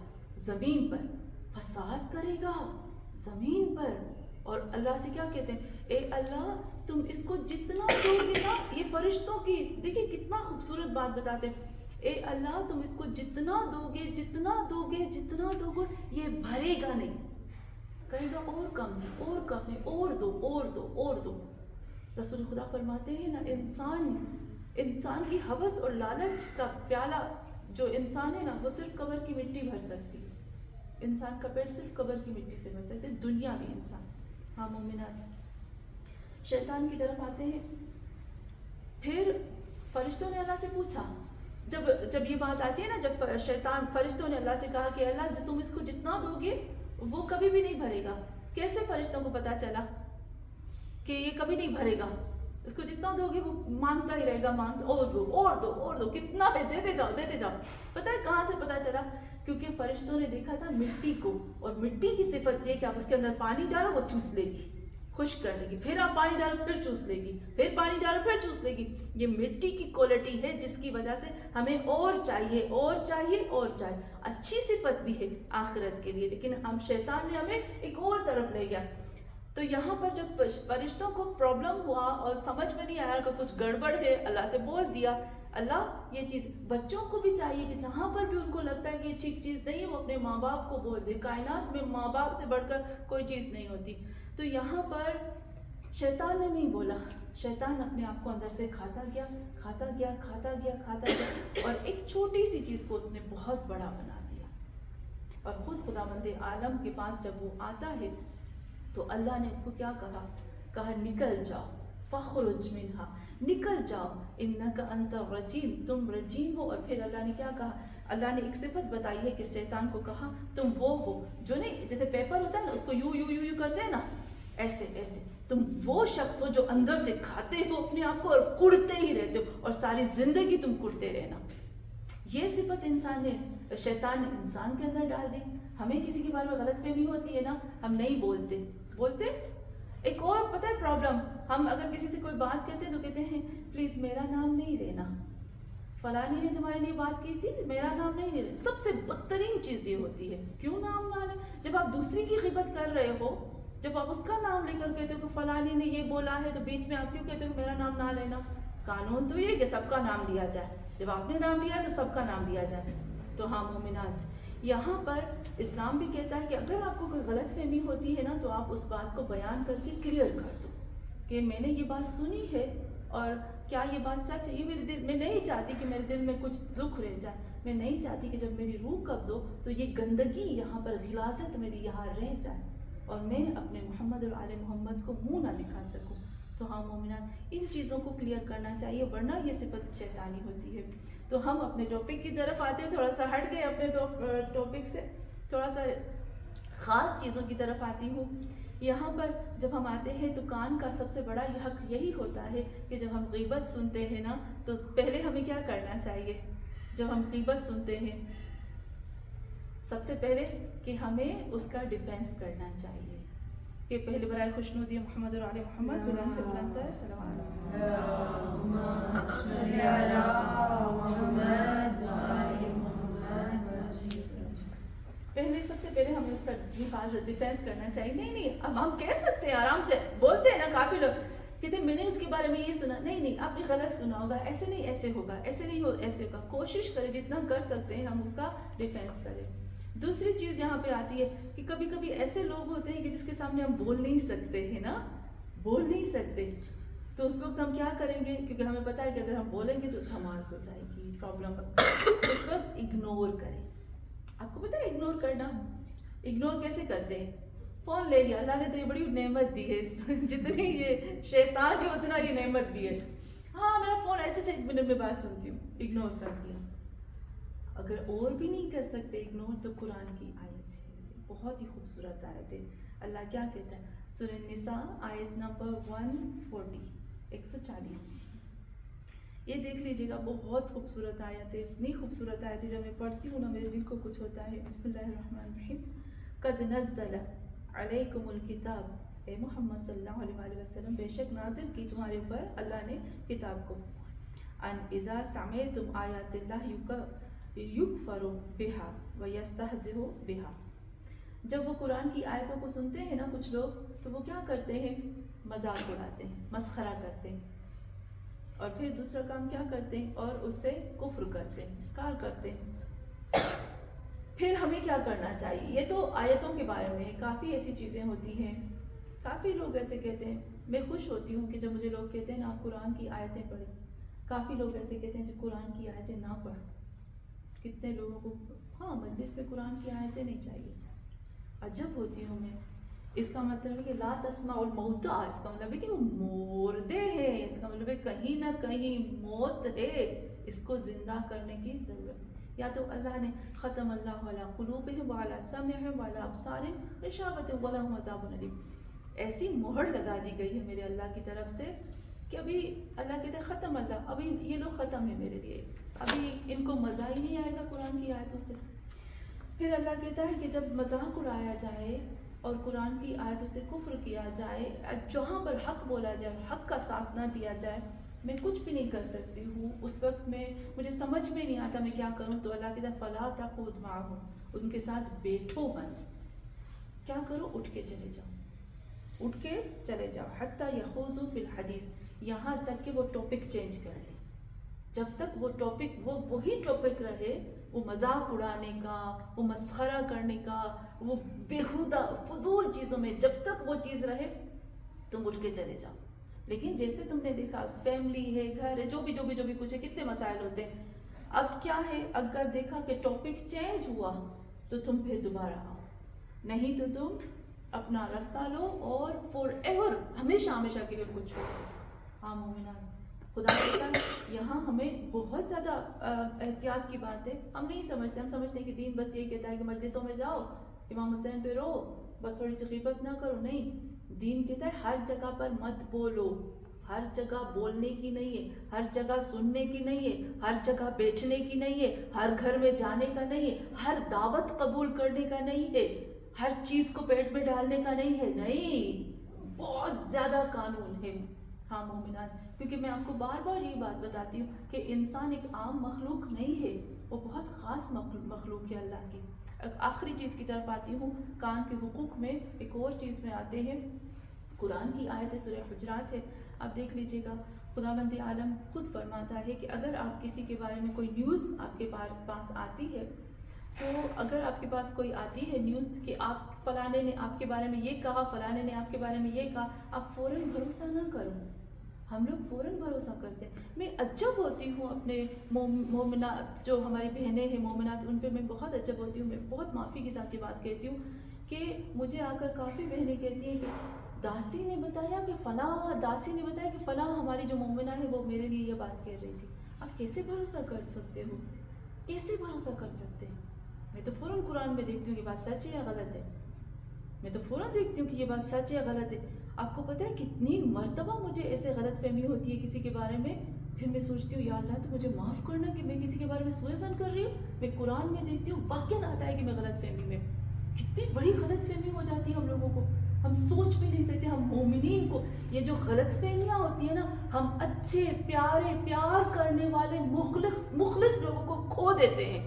زمین پر، فساد کرے گا زمین پر. اور اللہ سے کیا کہتے ہیں، اے اللہ تم اس کو جتنا دو گے نا، یہ فرشتوں کی دیکھیں کتنا خوبصورت بات بتاتے ہیں، اے اللہ تم اس کو جتنا دو گے یہ بھرے گا نہیں، کہے گا اور کم ہے، اور دو. رسول خدا فرماتے ہیں نا، انسان کی ہوس اور لالچ کا پیالہ جو انسان ہے نا، وہ صرف قبر کی مٹی بھر سکتی ہے. انسان کا پیٹ صرف قبر کی مٹی سے بھر سکتے، دنیا بھی انسان. ہاں مومنات، شیطان کی طرف آتے ہیں. پھر فرشتوں نے اللہ سے پوچھا، جب یہ بات آتی ہے نا، جب فرشتوں نے اللہ سے کہا کہ اللہ جو تم اس کو جتنا دو گے وہ کبھی بھی نہیں بھرے گا. کیسے فرشتوں کو پتا چلا کہ یہ کبھی نہیں بھرے گا؟ اس کو جتنا دو گے وہ مانگتا ہی رہے گا، اور دو کتنا ہے، دیتے جاؤ. پتہ ہے کہاں سے پتا چلا؟ کیونکہ فرشتوں نے دیکھا تھا مٹی کو، اور مٹی کی صفت یہ کہ آپ اس کے اندر پانی ڈالو وہ چوس لے گی، خشک کر لے گی، پھر آپ پانی ڈالو پھر چوس لے گی، پھر پانی ڈالو پھر چوس لے گی. یہ مٹی کی کوالٹی ہے جس کی وجہ سے ہمیں اور چاہیے. اچھی صفت بھی ہے آخرت کے لیے، لیکن شیطان نے ہمیں ایک اور طرف لے گیا. تو یہاں پر جب فرشتوں کو پرابلم ہوا اور سمجھ میں نہیں آیا کہ کچھ گڑبڑ ہے، اللہ سے بول دیا اللہ یہ چیز. بچوں کو بھی چاہیے کہ جہاں پر بھی ان کو لگتا ہے کہ یہ ٹھیک چیز نہیں ہے، وہ اپنے ماں باپ کو بول دے. کائنات میں ماں باپ سے بڑھ کر کوئی چیز نہیں ہوتی. تو یہاں پر شیطان نے نہیں بولا، شیطان اپنے آپ کو اندر سے کھاتا گیا، اور ایک چھوٹی سی چیز کو اس نے بہت بڑا بنا دیا. اور خود خداوند عالم کے پاس جب وہ آتا ہے تو اللہ نے اس کو کیا کہا نکل جاؤ، فخرج منہا، نکل جاؤ، انک انت الرجیم، تم رجیم ہو. اور پھر اللہ نے کیا کہا؟ اللہ نے ایک صفت بتائی ہے کہ شیطان کو کہا تم وہ ہو جو نہیں، جیسے پیپر ہوتا ہے نا، اس کو یو کرتے ہیں نا، ایسے تم وہ شخص ہو جو اندر سے کھاتے ہو اپنے آپ کو اور کڑتے ہی رہتے ہو، اور ساری زندگی تم کڑتے رہنا. یہ صفت شیطان نے انسان کے اندر ڈال دی. ہمیں کسی کے بارے میں غلط فہمی ہوتی ہے نا، ہم نہیں بولتے. ایک اور پتہ ہے پرابلم، ہم اگر کسی سے کوئی بات کہتے ہیں تو کہتے ہیں پلیز میرا نام نہیں لینا، فلانی نے تمہارے لیے بات کی تھی، میرا نام نہیں لینا. سب سے بدترین چیز یہ ہوتی ہے، کیوں نام نہ لیں؟ جب آپ دوسری کی غیبت کر رہے ہو، جب آپ اس کا نام لے کر کہتے ہو کہ فلانی نے یہ بولا ہے، تو بیچ میں آپ کیوں کہتے ہو کہ میرا نام نہ لینا؟ قانون تو یہ کہ سب کا نام لیا جائے، جب آپ نے نام لیا تو سب کا نام لیا جائے. تو ہاں مومنات، یہاں پر اسلام بھی کہتا ہے کہ اگر آپ کو کوئی غلط فہمی ہوتی ہے نا، تو آپ اس بات کو بیان کر کے کلیئر کر دو کہ میں نے یہ بات سنی ہے اور کیا یہ بات سچ ہے؟ یہ میرے دل میں نہیں چاہتی کہ میرے دل میں کچھ دکھ رہ جائے. میں نہیں چاہتی کہ جب میری روح قبض ہو تو یہ گندگی یہاں پر غلاظت میری یہاں رہ جائے اور میں اپنے محمد اور آل محمد کو منہ نہ دکھا سکوں. تو ہاں مومنات، ان چیزوں کو کلیئر کرنا چاہیے، ورنہ یہ صفت شیطانی ہوتی ہے. تو ہم اپنے ٹاپک کی طرف آتے ہیں، تھوڑا سا ہٹ گئے اپنے ٹاپک سے، تھوڑا سا خاص چیزوں کی طرف آتی ہوں. یہاں پر جب ہم آتے ہیں تو کان کا سب سے بڑا حق یہی ہوتا ہے کہ جب ہم غیبت سنتے ہیں نا تو پہلے ہمیں کیا کرنا چاہیے؟ جب ہم غیبت سنتے ہیں سب سے پہلے کہ ہمیں اس کا ڈیفینس کرنا چاہیے. کہ پہلے برائے خوشنودی محمد اور آل محمد بلند سے بلند تر صلوات. پہلے سب سے پہلے ہمیں اس کا حفاظت ڈیفینس کرنا چاہیے. نہیں اب ہم کہہ سکتے ہیں، آرام سے بولتے ہیں نا. کافی لوگ کہتے ہیں میں نے اس کے بارے میں یہ سنا. نہیں آپ نے غلط سنا ہوگا، ایسے نہیں ایسے ہوگا، ایسے نہیں ہو ایسے ہوگا. کوشش کریں جتنا کر سکتے ہیں ہم اس کا ڈیفینس کریں. دوسری چیز یہاں پہ آتی ہے کہ کبھی کبھی ایسے لوگ ہوتے ہیں کہ جس کے سامنے ہم بول نہیں سکتے ہیں نا، بول نہیں سکتے. تو اس وقت ہم کیا کریں گے؟ کیونکہ ہمیں پتا ہے کہ اگر ہم بولیں گے تو دھمال ہو جائے گی، پرابلم. اس وقت اگنور کریں. آپ کو پتا ہے اگنور کرنا؟ اگنور کیسے کرتے ہیں؟ فون لے لیا. اللہ نے تو یہ بڑی نعمت دی ہے، جتنی یہ شیطان ہے اتنا یہ نعمت بھی ہے. ہاں میرا فون اچھا 1 منٹ میں بات سنتی ہوں، اگنور کر دیا. اگر اور بھی نہیں کر سکتے اگنور تو قرآن کی آیت ہے، بہت ہی خوبصورت آیت ہے. اللہ کیا کہتا ہے؟ سورہ نساء آیت نمبر 140. یہ دیکھ لیجیے گا، بہت خوبصورت آیت ہے. اتنی خوبصورت آیت ہے جب میں پڑھتی ہوں نا میرے دل کو کچھ ہوتا ہے. بسم اللہ الرحمن الرحیم. قد نزل علیکم الکتاب، اے محمد صلی اللہ علیہ وآلہ وسلم بے شک نازل کی تمہارے اوپر اللہ نے کتاب کو. ان اذا سمعتم آیات اللہ یکفر بہا ویستہزئ بہا. جب وہ قرآن کی آیتوں کو سنتے ہیں نا کچھ لوگ تو وہ کیا کرتے ہیں؟ مذاق اڑاتے ہیں، مسخرہ کرتے ہیں. اور پھر دوسرا کام کیا کرتے ہیں؟ اور اس سے کفر کرتے ہیں، انکار کرتے ہیں. پھر ہمیں کیا کرنا چاہیے؟ یہ تو آیتوں کے بارے میں کافی ایسی چیزیں ہوتی ہیں. کافی لوگ ایسے کہتے ہیں. میں خوش ہوتی ہوں کہ جب مجھے لوگ کہتے ہیں نا آپ قرآن کی آیتیں پڑھیں. کافی لوگ ایسے کہتے ہیں جب قرآن کی آیتیں نہ پڑھ. کتنے لوگوں کو ہاں مجلس میں قرآن کی آیتیں نہیں چاہیے. عجب ہوتی ہوں میں. اس کا مطلب ہے کہ لا تسمعوا الموتى، اس کا مطلب ہے کہ وہ مردے ہیں. اس کا مطلب ہے کہیں نہ کہیں موت ہے، اس کو زندہ کرنے کی ضرورت. یا تو اللہ نے ختم اللہ علی قلوبہم وعلی سمعہم وعلی ابصارہم غشاوۃ ولہم عذاب علیم، ایسی مہر لگا دی گئی ہے میرے اللہ کی طرف سے کہ ابھی اللہ کہتے ہیں ختم اللہ، ابھی یہ لوگ ختم ہے میرے لیے، ابھی ان کو مزہ ہی نہیں آئے گا قرآن کی آیتوں سے. پھر اللہ کہتا ہے کہ جب مذاق اڑایا جائے اور قرآن کی آیتوں سے کفر کیا جائے، جہاں پر حق بولا جائے حق کا ساتھ نہ دیا جائے، میں کچھ بھی نہیں کر سکتی ہوں. اس وقت میں مجھے سمجھ میں نہیں آتا میں کیا کروں. تو اللہ کہتا ہے فلا تقعد معہم، ان کے ساتھ بیٹھو مت. کیا کرو؟ اٹھ کے چلے جاؤ، اٹھ کے چلے جاؤ. حتی یخوضوا فی الحدیث، یہاں تک کہ وہ ٹاپک چینج کر لیں. جب تک وہ ٹاپک وہی ٹاپک رہے، وہ مذاق اڑانے کا، وہ مسخرہ کرنے کا، وہ بیہودہ فضول چیزوں میں جب تک وہ چیز رہے تم اٹھ کے چلے جاؤ. لیکن جیسے تم نے دیکھا فیملی ہے، گھر ہے، جو بھی کچھ ہے، کتنے مسائل ہوتے ہیں. اب کیا ہے، اگر دیکھا کہ ٹاپک چینج ہوا تو تم پھر دوبارہ آؤ، نہیں تو تم اپنا راستہ لو اور فور ایور ہمیشہ کے لیے کچھ چھوڑ دو. ہاں مومنات، خدا کہتا ہے یہاں ہمیں بہت زیادہ احتیاط کی بات ہے. ہم نہیں سمجھتے، ہم سمجھتے ہیں کہ دین بس یہ کہتا ہے کہ مجلسوں میں جاؤ، امام حسین پہ رو، بس تھوڑی سی غیبت نہ کرو. نہیں، دین کہتا ہے ہر جگہ پر مت بولو. ہر جگہ بولنے کی نہیں ہے، ہر جگہ سننے کی نہیں ہے، ہر جگہ بیچنے کی نہیں ہے، ہر گھر میں جانے کا نہیں ہے، ہر دعوت قبول کرنے کا نہیں ہے، ہر چیز کو پیٹ میں ڈالنے کا نہیں ہے. نہیں، بہت زیادہ قانون ہے. ہاں مومنات، کیونکہ میں آپ کو بار بار یہ بات بتاتی ہوں کہ انسان ایک عام مخلوق نہیں ہے، وہ بہت خاص مخلوق ہے اللہ کی. آخری چیز کی طرف آتی ہوں، کان کے حقوق میں ایک اور چیز میں آتے ہیں. قرآن کی آیت سورہ حجرات ہے، آپ دیکھ لیجئے گا. خداوند عالم خود فرماتا ہے کہ اگر آپ کسی کے بارے میں کوئی نیوز آپ کے پاس آتی ہے، تو اگر آپ کے پاس کوئی آتی ہے نیوز کہ آپ فلانے نے آپ کے بارے میں یہ کہا، فلانے نے آپ کے بارے میں یہ کہا، آپ فوراً بھروسہ نہ کرو. ہم لوگ فوراً بھروسہ کرتے ہیں. میں عجب ہوتی ہوں اپنے مومنات جو ہماری بہنیں ہیں مومنات، ان پہ میں بہت عجب ہوتی ہوں. میں بہت معافی کے ساتھ یہ بات کہتی ہوں کہ مجھے آ کر کافی بہنیں کہتی ہیں کہ داسی نے بتایا کہ فلاں ہماری جو مومنہ ہے وہ میرے لیے یہ بات کہہ رہی تھی. آپ کیسے بھروسہ کر سکتے ہو؟ کیسے بھروسہ کر سکتے ہیں؟ میں تو فوراً قرآن میں دیکھتی ہوں کہ بات سچ ہے یا غلط ہے. میں تو فوراً دیکھتی ہوں کہ یہ بات سچ ہے یا غلط ہے. آپ کو پتہ ہے کتنی مرتبہ مجھے ایسے غلط فہمی ہوتی ہے کسی کے بارے میں، پھر میں سوچتی ہوں یا اللہ تو مجھے معاف کرنا کہ میں کسی کے بارے میں سوء ظن کر رہی ہوں. میں قرآن میں دیکھتی ہوں واقعاً آتا ہے کہ میں غلط فہمی میں. کتنی بڑی غلط فہمی ہو جاتی ہے ہم لوگوں کو، ہم سوچ بھی نہیں سکتے. ہم مومنین کو یہ جو غلط فہمیاں ہوتی ہیں نا، ہم اچھے پیارے پیار کرنے والے مخلص لوگوں کو کھو دیتے ہیں.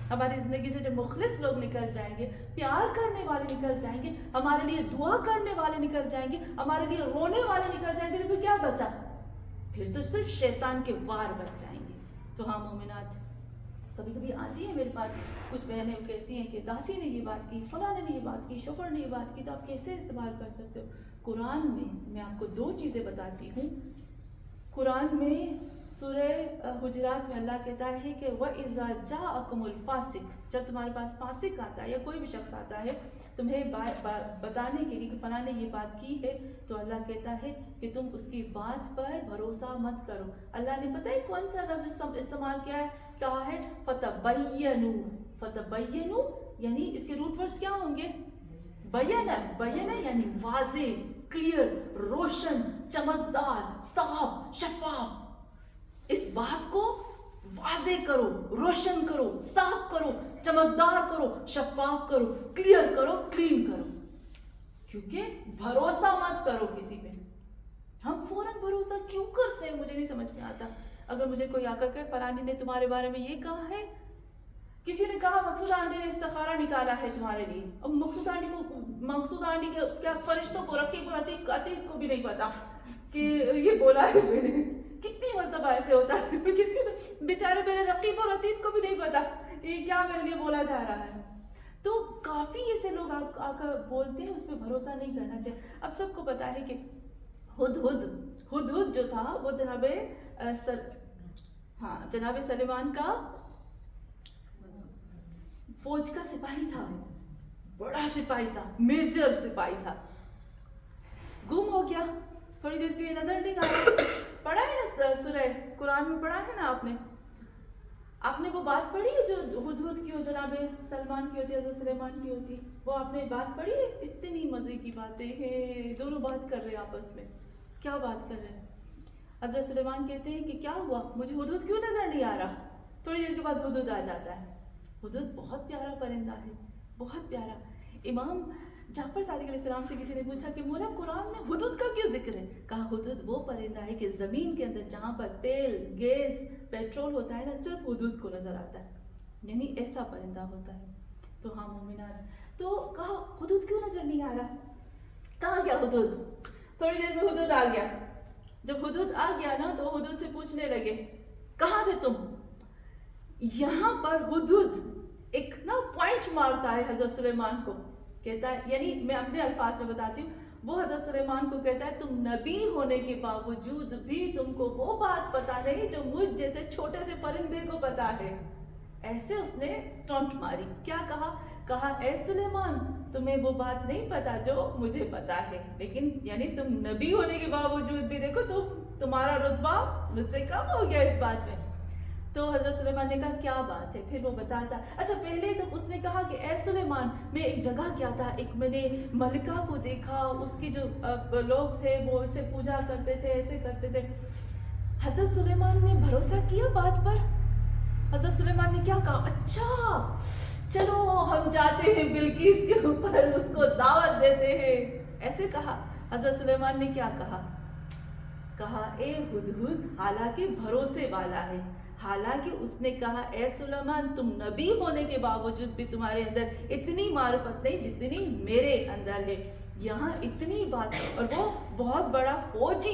ہماری زندگی سے جب مخلص لوگ نکل جائیں گے، پیار کرنے والے نکل جائیں گے، ہمارے لیے دعا کرنے والے نکل جائیں گے، ہمارے لیے رونے والے نکل جائیں گے، تو پھر کیا بچا؟ پھر تو صرف شیطان کے وار بچ جائیں گے. تو ہاں مومنات، کبھی کبھی آتی ہیں میرے پاس کچھ بہنیں کہتی ہیں کہ داسی نے یہ بات کی، فلاں نے یہ بات کی، شوہر نے یہ بات کی، تو آپ کیسے استعمال کر سکتے ہو؟ قرآن میں آپ کو 2 چیزیں بتاتی ہوں. قرآن میں سورہ حجرات میں اللہ کہتا ہے کہ وَإِذَا جَاءَكُمُ الْفَاسِقُ، جب تمہارے پاس فاسق آتا ہے یا کوئی بھی شخص آتا ہے تمہیں بتانے کے لیے کہ فلاں نے یہ بات کی ہے، تو اللہ کہتا ہے کہ تم اس کی بات پر بھروسہ مت کرو. اللہ نے پتہ ہے کون سا لفظ استعمال کیا ہے؟ کہا ہے فَتَبَيَّنُوا، یعنی اس کے روٹ ورڈز کیا ہوں گے؟ بیانہ یعنی واضح، کلیئر، روشن، چمکدار، صاف، شفاف. اس بات کو واضح کرو، روشن کرو، صاف کرو، چمکدار کرو، شفاف کرو، کلیئر کرو، کلین کرو. کیونکہ بھروسہ مت کرو کسی پہ. ہم فوراً بھروسہ کیوں کرتے ہیں؟ مجھے نہیں سمجھ میں آتا. اگر مجھے کوئی آ کر کہ فلانی نے تمہارے بارے میں یہ کہا ہے، کسی نے کہا مقصود آنٹی نے استخارہ نکالا ہے تمہارے لیے، اور مقصود آنٹی کے کیا فرشتوں کو، رقیب اور عتیق کو بھی نہیں پتا کہ یہ بولا ہے میں نے. کتنی مرتبہ ایسے ہوتا ہے، بیچارے میرے رقیب اور عتیق کو بھی نہیں پتا یہ کیا میرے لیے بولا جا رہا ہے. تو کافی ایسے لوگ آ کر بولتے ہیں، اس پہ بھروسہ نہیں کرنا چاہیے. اب سب کو پتا ہے کہ ہدہد جو تھا وہ جناب سلیمان کا فوج کا سپاہی تھا، بڑا سپاہی تھا، میجر سپاہی تھا. گم ہو گیا، تھوڑی دیر کے لیے نظر نہیں آیا. پڑھا ہے نا سورہ قرآن میں، پڑھا ہے نا آپ نے وہ بات پڑھی ہے جو ہدہد کی ہو، جناب سلمان کی ہوتی ہے، حضرت سلیمان کی ہوتی، وہ آپ نے بات پڑھی ہے؟ اتنی مزے کی باتیں ہیں، دونوں بات کر رہے ہیں آپس میں. کیا بات کر رہے ہیں؟ حضرت سلیمان کہتے ہیں کہ کیا ہوا، مجھے ہدہد کیوں نظر نہیں آ رہا؟ تھوڑی دیر کے بعد ہدہد آ جاتا ہے. ہدہد بہت پیارا پرندہ ہے، بہت پیارا. امام جعفر صادق علیہ السلام سے کسی نے پوچھا کہ مولا قرآن میں ہدہد کا کیوں ذکر ہے؟ کہا ہدہد وہ پرندہ ہے کہ زمین کے اندر جہاں پر تیل، گیس، پیٹرول ہوتا ہے نا، صرف ہدہد کو نظر آتا ہے، یعنی ایسا پرندہ ہوتا ہے. تو ہاں مومنات، تو کہا ہدہد کیوں نظر نہیں آ رہا؟ کہاں گیا ہدہد؟ تھوڑی دیر میں ہدہد آ گیا. جب ہدہد آ گیا نا تو ہدہد سے پوچھنے لگے کہاں تھے تم؟ یہاں پر ہدہد ایک نا پوائنٹ مارتا ہے حضرت سلیمان کو، کہتا ہے، یعنی میں اپنے الفاظ میں بتاتی ہوں، وہ حضرت سلیمان کو کہتا ہے تم نبی ہونے کے باوجود بھی تم کو وہ بات پتا نہیں جو مجھ جیسے چھوٹے سے پرندے کو پتا ہے. ایسے اس نے ٹونٹ ماری. کیا کہا اے سلیمان تمہیں وہ بات نہیں پتا جو مجھے پتا ہے، لیکن یعنی تم نبی ہونے کے باوجود بھی دیکھو تمہارا رتبہ مجھ سے کم ہو گیا اس بات میں. تو حضرت سلیمان نے کہا کیا بات ہے؟ پھر وہ بتاتا. اچھا پہلے تو اس نے کہا کہ اے سلیمان میں ایک جگہ گیا تھا، ایک میں نے ملکہ کو دیکھا، اس کے جو لوگ تھے وہ اسے پوجا کرتے تھے، ایسے کرتے تھے. حضرت سلیمان نے بھروسہ کیا بات پر. حضرت سلیمان نے کیا کہا؟ اچھا چلو ہم جاتے ہیں بلقیس کے اوپر، اس کو دعوت دیتے ہیں، ایسے کہا. حضرت سلیمان نے کیا کہا اے ہدہد، حالانکہ بھروسے والا ہے، حالانکہ اس نے کہا اے سلیمان تم نبی ہونے کے باوجود بھی تمہارے اندر اتنی معرفت نہیں جتنی میرے اندر ہے. یہاں اتنی بات، اور وہ بہت بڑا فوج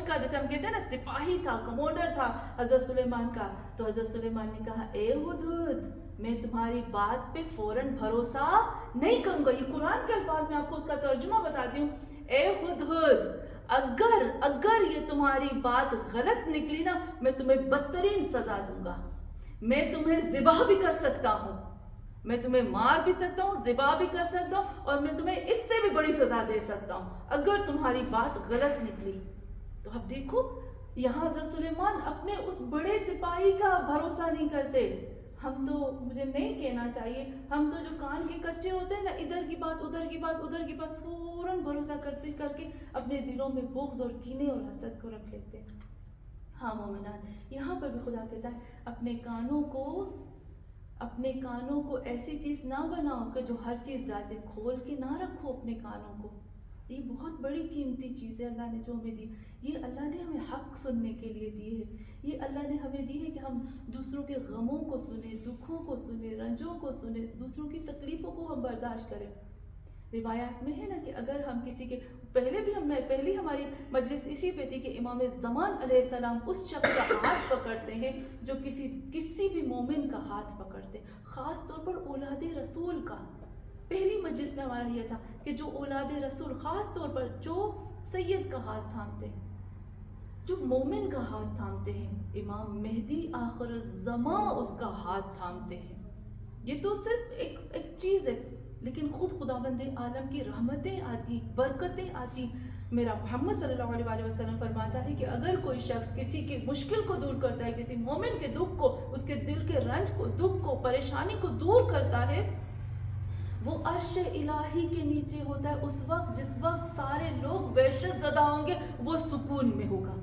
کا جیسے ہم کہتے ہیں نا سپاہی تھا، کمانڈر تھا حضرت سلیمان کا. تو حضرت سلیمان نے کہا اے ہدہد میں تمہاری بات پہ فوراً بھروسہ نہیں کروں گا. یہ قرآن کے الفاظ میں آپ کو اس کا ترجمہ بتاتی ہوں. اے ہدہد اگر یہ تمہاری بات غلط نکلی نا، میں تمہیں بدترین سزا دوں گا. میں تمہیں ذبح بھی کر سکتا ہوں، میں تمہیں مار بھی سکتا ہوں، ذبح بھی کر سکتا ہوں، اور میں تمہیں اس سے بھی بڑی سزا دے سکتا ہوں اگر تمہاری بات غلط نکلی. تو اب دیکھو یہاں حضرت سلیمان اپنے اس بڑے سپاہی کا بھروسہ نہیں کرتے. ہم تو، مجھے نہیں کہنا چاہیے، ہم تو جو کان کے کچے ہوتے ہیں نا، ادھر کی بات ادھر کی بات ادھر کی بات فوراً بھروسہ کرتے کر کے اپنے دلوں میں بغض اور کینے اور حسد کو رکھ لیتے ہیں. ہاں مومنات، یہاں پر بھی خدا کہتا ہے اپنے کانوں کو ایسی چیز نہ بناؤ کہ جو ہر چیز ڈالتے. کھول کے نہ رکھو اپنے کانوں کو. یہ بہت بڑی قیمتی چیز ہے اللہ نے جو ہمیں دی. یہ اللہ نے ہمیں حق سننے کے لیے دی ہے. یہ اللہ نے ہمیں دی ہے کہ ہم دوسروں کے غموں کو سنیں، دکھوں کو سنیں، رنجوں کو سنیں، دوسروں کی تکلیفوں کو ہم برداشت کریں. روایات میں ہے نا کہ اگر ہم کسی کے پہلی ہماری مجلس اسی پہ تھی کہ امام زمان علیہ السلام اس شخص کا ہاتھ پکڑتے ہیں جو کسی بھی مومن کا ہاتھ پکڑتے، خاص طور پر اولاد رسول کا. پہلی مجلس میں ہمارا یہ تھا کہ جو اولاد رسول، خاص طور پر جو سید کا ہاتھ تھامتے ہیں، جو مومن کا ہاتھ تھامتے ہیں، امام مہدی آخر الزمان اس کا ہاتھ تھامتے ہیں. یہ تو صرف ایک چیز ہے، لیکن خود خداوند عالم کی رحمتیں آتی، برکتیں آتی. میرا محمد صلی اللہ علیہ وسلم فرماتا ہے کہ اگر کوئی شخص کسی کی مشکل کو دور کرتا ہے، کسی مومن کے دکھ کو، اس کے دل کے رنج کو، دکھ کو، پریشانی کو دور کرتا ہے، وہ عرش الہی کے نیچے ہوتا ہے. اس وقت جس وقت سارے لوگ وحشت زدہ ہوں گے، وہ سکون میں ہوگا،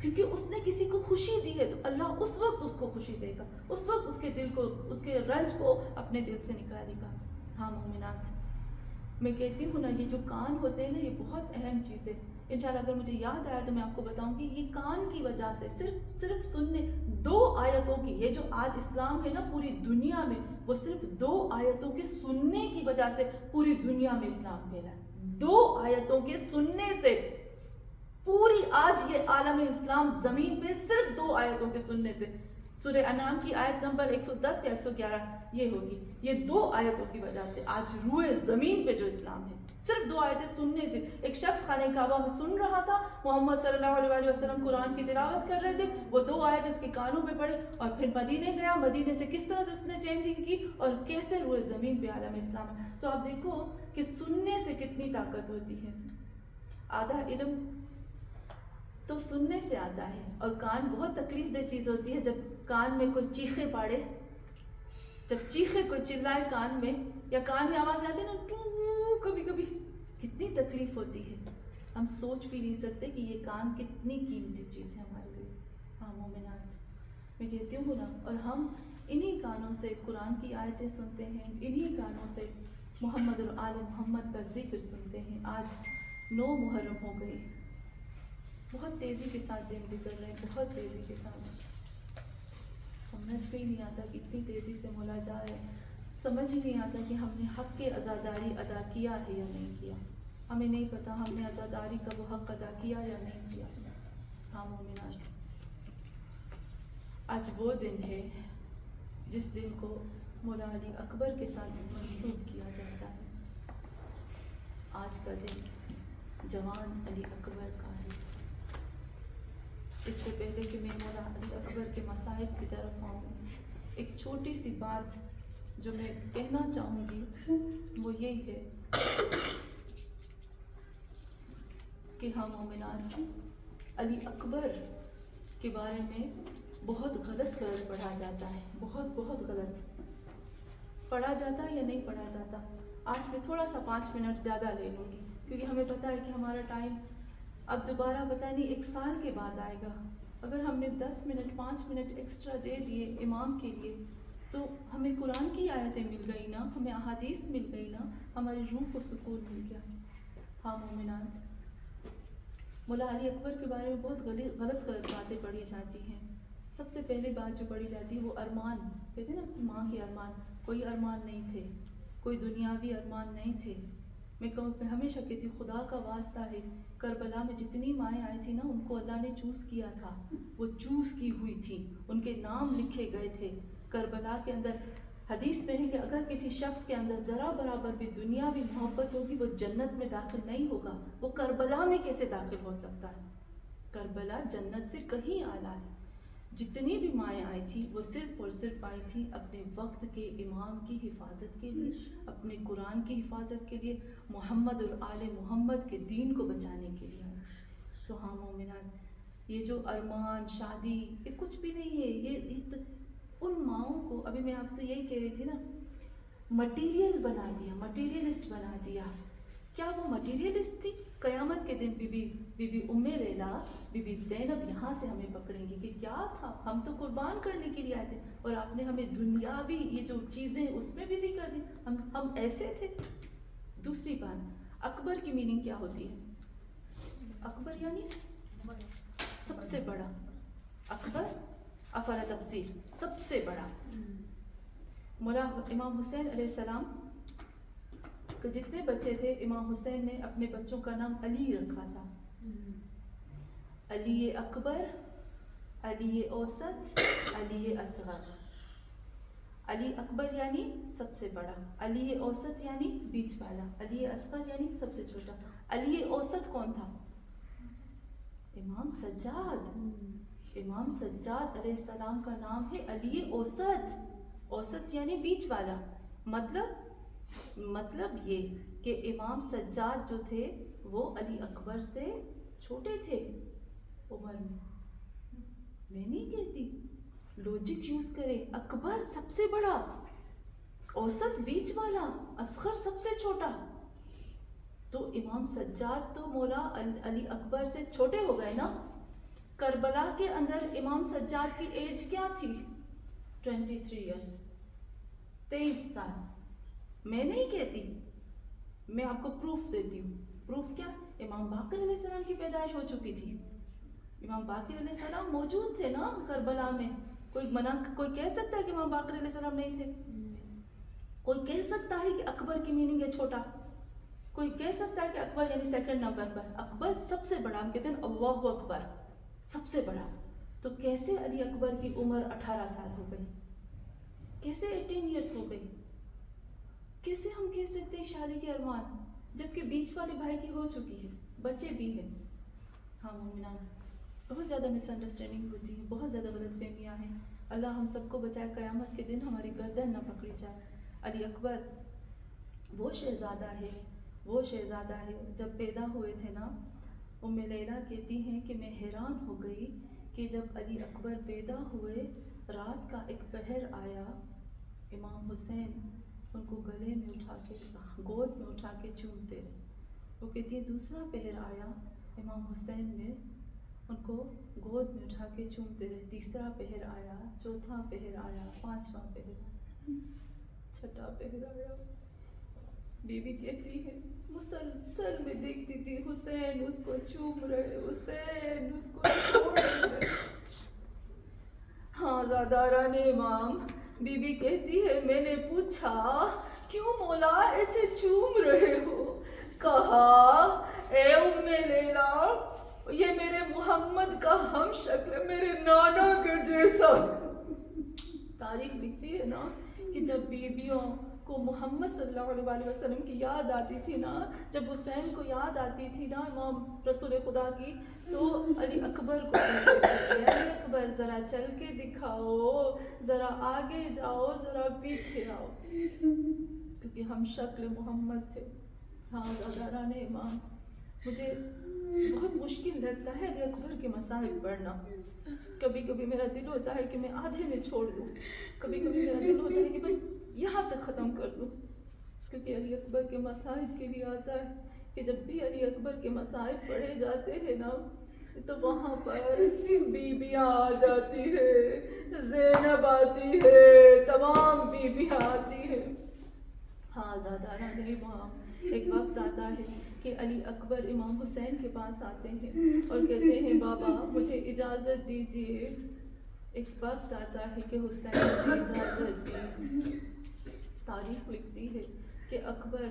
کیونکہ اس نے کسی کو خوشی دی ہے. تو اللہ اس وقت اس کو خوشی دے گا، اس وقت اس کے دل کو، اس کے رنج کو اپنے دل سے نکالے گا. ہاں مومنات، میں کہتی ہوں نا، یہ جو کان ہوتے ہیں نا، یہ بہت اہم چیز ہے. انشاءاللہ اگر مجھے یاد آیا تو میں آپ کو بتاؤں گی. یہ کان کی وجہ سے صرف سننے 2 آیتوں کی، یہ جو آج اسلام ہے نا پوری دنیا میں، وہ صرف 2 آیتوں کے سننے کی وجہ سے پوری دنیا میں اسلام پھیلا ہے. 2 آیتوں کے سننے سے پوری آج یہ عالم اسلام زمین پہ صرف 2 آیتوں کے سننے سے. سورہ انعام کی آیت نمبر 110 یا 111 یہ ہوگی. یہ 2 آیتوں کی وجہ سے آج روئے زمین پہ جو اسلام ہے، صرف 2 آیتیں سننے سے. ایک شخص خانہ کعبہ میں سن رہا تھا، محمد صلی اللہ علیہ وسلم قرآن کی تلاوت کر رہے تھے، وہ 2 آیتیں اس کے کانوں پہ پڑے، اور پھر مدینے گیا. مدینے سے کس طرح سے اس نے چینجنگ کی اور کیسے روئے زمین پہ عالم اسلام ہے. تو آپ دیکھو کہ سننے سے کتنی طاقت ہوتی ہے. آدھا علم تو سننے سے آتا ہے. اور کان بہت تکلیف دہ چیز ہوتی ہے. جب کان میں کوئی چیخے پاڑے، جب چیخے کوئی چلائے کان میں، یا کان میں آواز آتی ہے نا ٹو، کبھی کبھی کتنی تکلیف ہوتی ہے. ہم سوچ بھی نہیں سکتے کہ یہ کان کتنی قیمتی چیز ہے ہمارے لیے. ہاں مومنات، میں کہتی ہوں نا، اور ہم انہی کانوں سے قرآن کی آیتیں سنتے ہیں، انہی کانوں سے محمد اور آل محمد کا ذکر سنتے ہیں. آج 9 محرم ہو گئی. بہت تیزی کے ساتھ دن گزر رہے ہیں، بہت تیزی کے ساتھ. سمجھ بھی نہیں آتا کہ اتنی تیزی سے مولا جا رہے ہیں. سمجھ ہی نہیں آتا کہ ہم نے حق کے عزاداری ادا کیا ہے یا نہیں کیا. ہمیں نہیں پتا ہم نے عزاداری کا وہ حق ادا کیا یا نہیں کیا. ہاں مومنات، آج وہ دن ہے جس دن کو مولا علی اکبر کے ساتھ منسوب کیا جاتا ہے. آج کا دن جوان علی اکبر کا ہے. اس سے پہلے کہ میں مولا علی اکبر کے مصائب کی طرف آؤں، ایک چھوٹی سی بات جو میں کہنا چاہوں گی وہ یہی ہے کہ ہم مومنان علی اکبر کے بارے میں بہت غلط پڑھا جاتا ہے. بہت غلط پڑھا جاتا ہے یا نہیں پڑھا جاتا. آج میں تھوڑا سا 5 منٹ زیادہ لے لوں گی، کیونکہ ہمیں پتہ ہے کہ ہمارا ٹائم اب دوبارہ پتہ نہیں 1 سال کے بعد آئے گا. اگر ہم نے 10 منٹ 5 منٹ ایکسٹرا دے دیے امام کے لیے تو ہمیں قرآن کی آیتیں مل گئی نا، ہمیں احادیث مل گئی نا، ہماری روح کو سکون مل گیا. ہاں مومنات، مولا علی اکبر کے بارے میں بہت غلط باتیں پڑھی جاتی ہیں. سب سے پہلے بات جو پڑھی جاتی ہے وہ ارمان. کہتے ہیں نا اس کی ماں کے ارمان. کوئی ارمان نہیں تھے، کوئی دنیاوی ارمان نہیں تھے. میں ہمیشہ کہتی ہوں خدا کا واسطہ ہے، کربلا میں جتنی مائیں آئی تھی نا ان کو اللہ نے چوز کیا تھا. وہ چوز کی ہوئی تھی، ان کے نام لکھے گئے تھے. کربلا کے اندر حدیث میں ہے کہ اگر کسی شخص کے اندر ذرا برابر بھی دنیاوی محبت ہوگی وہ جنت میں داخل نہیں ہوگا. وہ کربلا میں کیسے داخل ہو سکتا ہے؟ کربلا جنت سے کہیں اعلیٰ ہے. جتنی بھی مائیں آئی تھی وہ صرف اور صرف آئی تھی اپنے وقت کے امام کی حفاظت کے لیے, اپنے قرآن کی حفاظت کے لیے, محمد اور آل محمد کے دین کو بچانے کے لیے. تو ہاں مومنات, یہ جو ارمان شادی یہ کچھ بھی نہیں ہے. یہ ان ماؤں کو, ابھی میں آپ سے یہی کہہ رہی تھی نا, مٹیریل بنا دیا, مٹیریلسٹ بنا دیا. کیا وہ مٹیریلسٹ تھی؟ قیامت کے دن بی بی ام لیلا, بی بی زینب یہاں سے ہمیں پکڑیں گی کہ کیا تھا, ہم تو قربان کرنے کے لیے آئے تھے اور آپ نے ہمیں دنیاوی یہ جو چیزیں اس میں بزی کر دی. ہم ایسے تھے. دوسری بات, اکبر کی میننگ کیا ہوتی ہے؟ اکبر یعنی سب سے بڑا. اکبر افعال تفضیل, سب سے بڑا. مولا امام حسین علیہ السلام کہ جتنے بچے تھے, امام حسین نے اپنے بچوں کا نام علی رکھا تھا. علی اکبر, علی اوسط, علی اصغر. علی اکبر یعنی سب سے بڑا, علی اوسط یعنی بیچ والا, علی اصغر یعنی سب سے چھوٹا. علی اوسط کون تھا؟ امام سجاد. امام سجاد علیہ السلام کا نام ہے علی اوسط. اوسط یعنی بیچ والا. مطلب یہ کہ امام سجاد جو تھے وہ علی اکبر سے چھوٹے تھے عمر میں. میں نہیں کہتی, لوجک یوز کرے. اکبر سب سے بڑا, اوسط بیچ والا, اصغر سب سے چھوٹا. تو امام سجاد تو مولا علی اکبر سے چھوٹے ہو گئے نا. کربلا کے اندر امام سجاد کی ایج کیا تھی؟ 23 ایئرس, 23 سال. میں نہیں کہتی, میں آپ کو پروف دیتی ہوں. پروف کیا؟ امام باقر علیہ السلام کی پیدائش ہو چکی تھی. امام باقر علیہ السلام موجود تھے نا کربلا میں. کوئی کہہ سکتا ہے کہ امام باقر علیہ السلام نہیں تھے؟ کوئی کہہ سکتا ہے کہ اکبر کی میننگ ہے چھوٹا؟ کوئی کہہ سکتا ہے کہ اکبر یعنی سیکنڈ نمبر پر؟ اکبر سب سے بڑا. ہم کہتے ہیں اللہ اکبر, سب سے بڑا. تو کیسے علی اکبر کی عمر 18 سال ہو گئی؟ کیسے 18 ایئرس ہو گئی؟ کیسے ہم کہہ سکتے ہیں شادی کے ارمان, جبکہ بیچ والے بھائی کی ہو چکی ہے, بچے بھی ہیں. ہاں مومنان, بہت زیادہ مس انڈرسٹینڈنگ ہوتی ہے, بہت زیادہ غلط فہمیاں ہیں. اللہ ہم سب کو بچائے, قیامت کے دن ہماری گردن نہ پکڑی جائے. علی اکبر وہ شہزادہ ہے, وہ شہزادہ ہے. جب پیدا ہوئے تھے نا, ام لیلا کہتی ہیں کہ میں حیران ہو گئی کہ جب علی اکبر پیدا ہوئے, رات کا ایک پہر آیا, امام حسین ان کو گلے میں اٹھا کے, گود میں اٹھا کے چومتے رہے. وہ کہتی ہے دوسرا پہر آیا, امام حسین نے ان کو گود میں اٹھا کے چومتے رہے. تیسرا پہر آیا, چوتھا پہر آیا, پانچواں پہر آیا, چھٹا پہر آیا. بیوی کہتی ہے مسلسل میں دیکھتی تھی حسین اس کو چوم رہے, حسین اس کو چھوڑ رہے. ہاں زاداران امام, بیوی کہتی ہے میں نے پوچھا کیوں مولا ایسے چوم رہے ہو؟ کہا اے ام لیلا, یہ میرے محمد کا ہم شکل ہے, میرے نانا کے جیسا. تاریخ لکھتی ہے نا کہ جب بیویوں کو محمد صلی اللہ علیہ وسلم کی یاد آتی تھی نا, جب حسین کو یاد آتی تھی نا امام رسول خدا کی, تو علی اکبر کو کہتے تھے علی اکبر ذرا چل کے دکھاؤ, ذرا آگے جاؤ, ذرا پیچھے آؤ, کیونکہ ہم شکل محمد تھے. ہاں زاداران امام, مجھے بہت مشکل لگتا ہے علی اکبر کے مصاحب پڑھنا. کبھی کبھی میرا دل ہوتا ہے کہ میں آدھے میں چھوڑ دوں, کبھی کبھی میرا دل ہوتا ہے کہ بس یہاں تک ختم کر دوں, کیونکہ علی اکبر کے مصاحب کے لیے آتا ہے کہ جب بھی علی اکبر کے مصاحب پڑھے جاتے ہیں نا, تو وہاں پر بیویاں آ جاتی ہے, زینب آتی ہے, تمام بیویاں آتی ہیں. ہاں زاداران امام, ایک وقت آتا ہے کہ علی اکبر امام حسین کے پاس آتے ہیں اور کہتے ہیں بابا مجھے اجازت دیجیے. ایک وقت آتا ہے کہ حسین نے اجازت دی. تاریخ لکھتی ہے کہ اکبر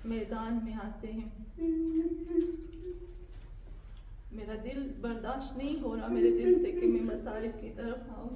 میدان میں آتے ہیں. میرا دل برداشت نہیں ہو رہا میرے دل سے کہ میں مصائب کی طرف آؤں.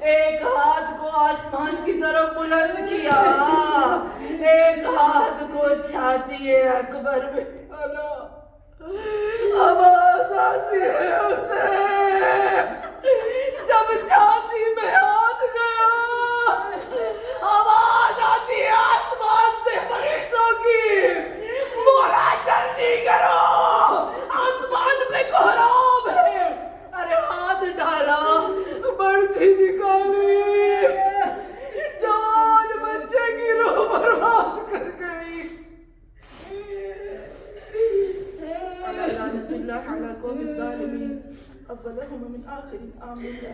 ایک ہاتھ کو آسمان کی طرف بلند کیا، ایک ہاتھ کو چھاتی اکبر میں ڈالا، آواز آتی ہے اسے جب چھاتی میں ہاتھ گیا، آواز آتی ہے آسمان سے فرشتوں کی، مولا جلدی کرو آسمان پہ کوہرام ہے۔ ارے ہاتھ ڈالا، برچھی نکالی، جوان بچے کی روح پرواز کر گئی۔ لعنت اللہ علی قوم الظالمین اولهم من آخر آمین۔